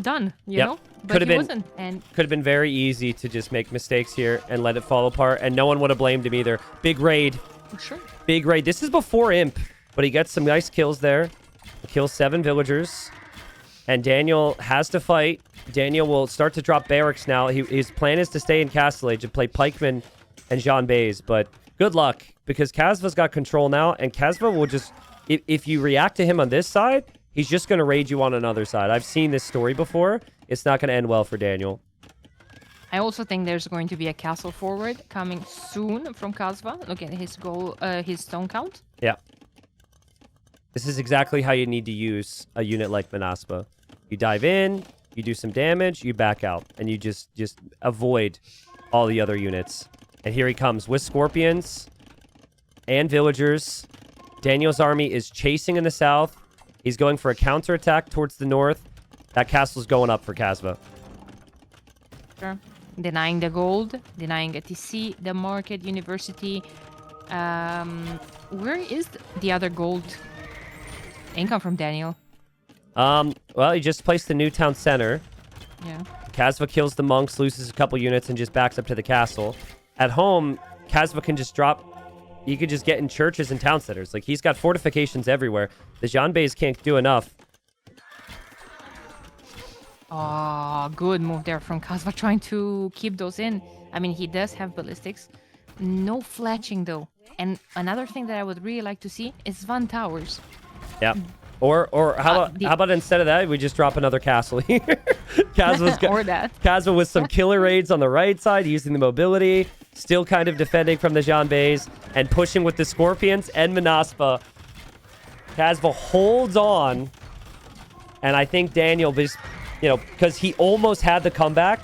Speaker 2: done, you know? But he wasn't. And
Speaker 1: could have been very easy to just make mistakes here and let it fall apart, and no one would have blamed him either. Big raid.
Speaker 2: Sure.
Speaker 1: Big raid. This is before imp, but he gets some nice kills there. He kills 7 villagers, and Daniel has to fight. Daniel will start to drop barracks now. His plan is to stay in Castle Age and play pikemen and Jean Bays, but good luck, because Kasva's got control now, and Kasva will just... If you react to him on this side, he's just going to raid you on another side. I've seen this story before. It's not going to end well for Daniel.
Speaker 2: I also think there's going to be a castle forward coming soon from Kasva. Look at his goal, his stone count.
Speaker 1: Yeah. This is exactly how you need to use a unit like Manaspa. You dive in, you do some damage, you back out, and you just avoid all the other units. And here he comes with scorpions and villagers. Daniel's army is chasing in the south. He's going for a counterattack towards the north. That castle's going up for Kasva.
Speaker 2: Sure. Denying the gold, denying a TC, the market, university. Where is the other gold income from Daniel?
Speaker 1: Well, he just placed the new town center.
Speaker 2: Yeah.
Speaker 1: Kasva kills the monks, loses a couple units, and just backs up to the castle. At home, Kasva can just drop... You could just get in churches and town centers. Like, he's got fortifications everywhere. The Jean Bays can't do enough.
Speaker 2: Oh, good move there from Kasva, trying to keep those in. I mean, he does have ballistics. No fletching, though. And another thing that I would really like to see is Van Towers.
Speaker 1: Yeah. Or how about instead of that, we just drop another castle here?
Speaker 2: Or that.
Speaker 1: Kasva with some killer raids on the right side, using the mobility. Still kind of defending from the Jean Bays and pushing with the Scorpions and Manaspa. Kasva holds on. And I think Daniel just, because he almost had the comeback.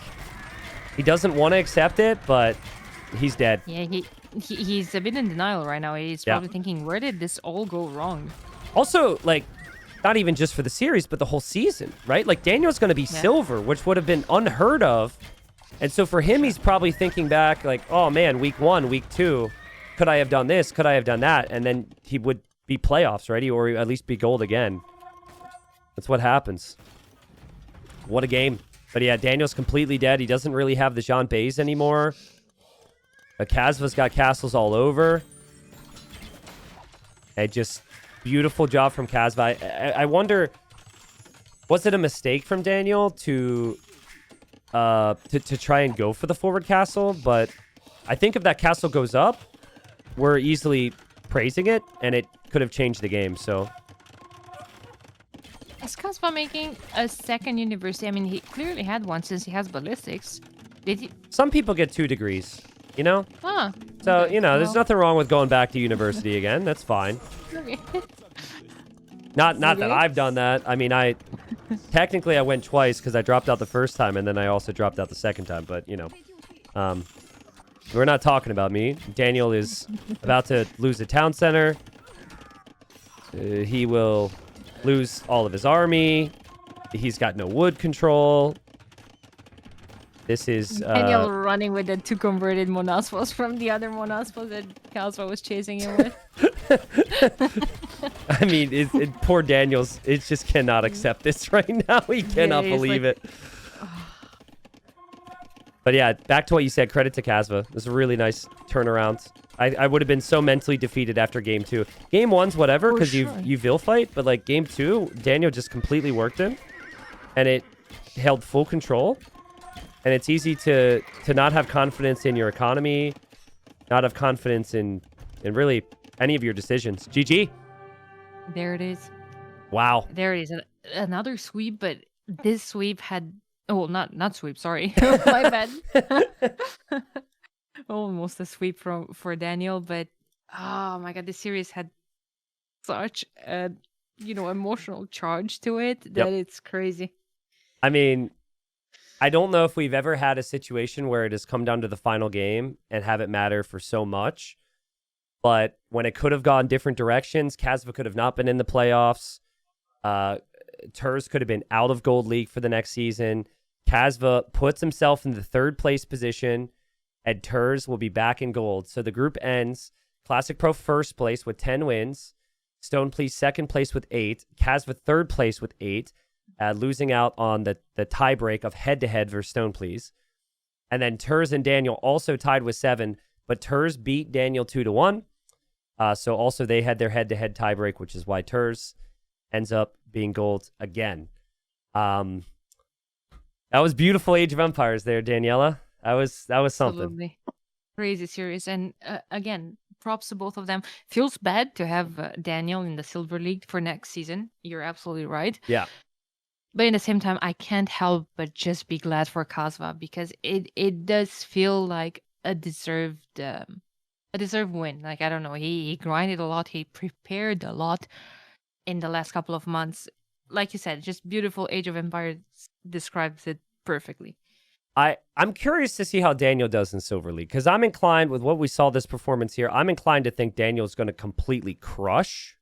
Speaker 1: He doesn't want to accept it, but he's dead.
Speaker 2: Yeah, he's a bit in denial right now. He's probably thinking, where did this all go wrong?
Speaker 1: Also, not even just for the series, but the whole season, right? Like, Daniel's going to be silver, which would have been unheard of. And so for him, he's probably thinking back like, oh man, week 1, week 2, could I have done this? Could I have done that? And then he would be playoffs, right? Or at least be gold again. That's what happens. What a game. But yeah, Daniel's completely dead. He doesn't really have the Jean Bays anymore. Kasva's got castles all over. And just beautiful job from Kasva. I wonder, was it a mistake from Daniel to try and go for the forward castle? But I think if that castle goes up, we're easily praising it, and it could have changed the game. So
Speaker 2: is Kasva making a second university? I mean, he clearly had one since he has ballistics. Did he?
Speaker 1: Some people get 2 degrees,
Speaker 2: Ah.
Speaker 1: So,
Speaker 2: okay.
Speaker 1: there's nothing wrong with going back to university again. That's fine.
Speaker 2: Okay.
Speaker 1: Not that I've done that. I mean, technically I went twice because I dropped out the first time, and then I also dropped out the second time. But, we're not talking about me. Daniel is about to lose the town center. He will lose all of his army. He's got no wood control. This is
Speaker 2: Daniel running with the 2 converted Monaspos from the other Monaspos that Kasva was chasing him with.
Speaker 1: I mean, poor Daniel's. It just cannot accept this right now. He cannot believe it. But yeah, back to what you said. Credit to Kasva. This is a really nice turnaround. I would have been so mentally defeated after game 2. Game 1's whatever, because you will fight, but like game 2, Daniel just completely worked him, and it held full control. And it's easy to not have confidence in your economy, not have confidence in really any of your decisions. GG.
Speaker 2: There it is.
Speaker 1: Wow.
Speaker 2: There it is. Another sweep, but this sweep had... Oh, not sweep, sorry. My bad. Almost a sweep for Daniel, but oh my god, this series had such a emotional charge to it that it's crazy.
Speaker 1: I mean, I don't know if we've ever had a situation where it has come down to the final game and have it matter for so much. But when it could have gone different directions, Kasva could have not been in the playoffs. Turs could have been out of Gold League for the next season. Kasva puts himself in the 3rd place position, and Turs will be back in gold. So the group ends. Classic Pro 1st place with 10 wins. Stone Please 2nd place with 8. Kasva 3rd place with 8. Losing out on the tiebreak of head-to-head versus Stone Please. And then Turs and Daniel also tied with 7, but Turs beat Daniel 2-1. So also they had their head-to-head tiebreak, which is why Turs ends up being gold again. That was beautiful Age of Empires there, Daniela. That was something.
Speaker 2: Absolutely. Crazy series. And again, props to both of them. Feels bad to have Daniel in the Silver League for next season. You're absolutely right.
Speaker 1: Yeah.
Speaker 2: But in the same time, I can't help but just be glad for Kasva, because it does feel like a deserved win. Like, I don't know, he grinded a lot, he prepared a lot in the last couple of months. Like you said, just beautiful. Age of Empires describes it perfectly.
Speaker 1: I'm curious to see how Daniel does in Silver League, because I'm inclined, with what we saw this performance here, I'm inclined to think Daniel's going to completely crush.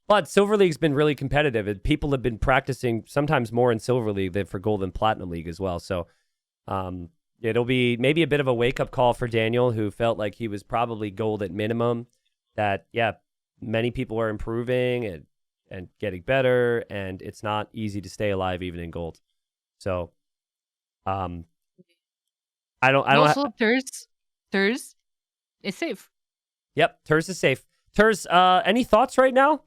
Speaker 1: But Silver League's been really competitive, and people have been practicing sometimes more in Silver League than for Gold and Platinum League as well. So it'll be maybe a bit of a wake-up call for Daniel, who felt like he was probably Gold at minimum, that, yeah, many people are improving and getting better, and it's not easy to stay alive even in Gold. So I don't
Speaker 2: also, Turs is safe.
Speaker 1: Yep, Turs is safe. Turs, any thoughts right now?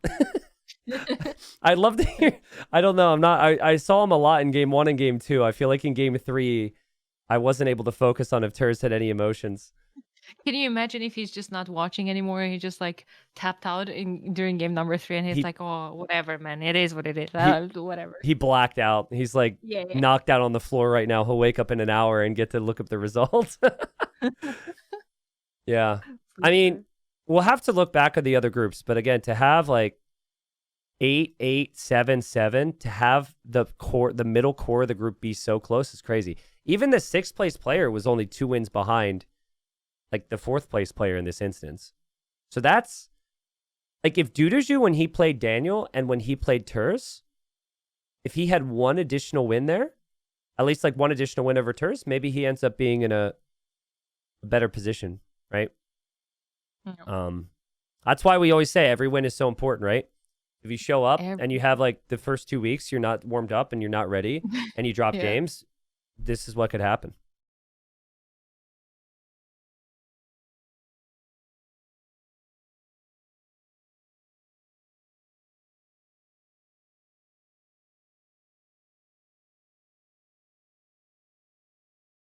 Speaker 1: I'd love to hear. I don't know. I saw him a lot in game 1 and game 2. I feel like in game 3, I wasn't able to focus on if Turs had any emotions.
Speaker 2: Can you imagine if he's just not watching anymore? He just like tapped out during game number 3, and he's like, "Oh, whatever, man. It is what it is. Whatever."
Speaker 1: He blacked out. He's like knocked out on the floor right now. He'll wake up in an hour and get to look up the results. Yeah, I mean, we'll have to look back at the other groups, but again, to have like 8-8, 7-7, to have the middle core of the group be so close is crazy. Even the 6th place player was only 2 wins behind like the 4th place player in this instance. So that's like, if Duderju, when he played Daniel and when he played Turs, if he had one additional win there, at least like one additional win over Turs, maybe he ends up being in a better position, right? That's why we always say every win is so important, right? If you show up and you have like the first 2 weeks, you're not warmed up and you're not ready and you drop games, this is what could happen.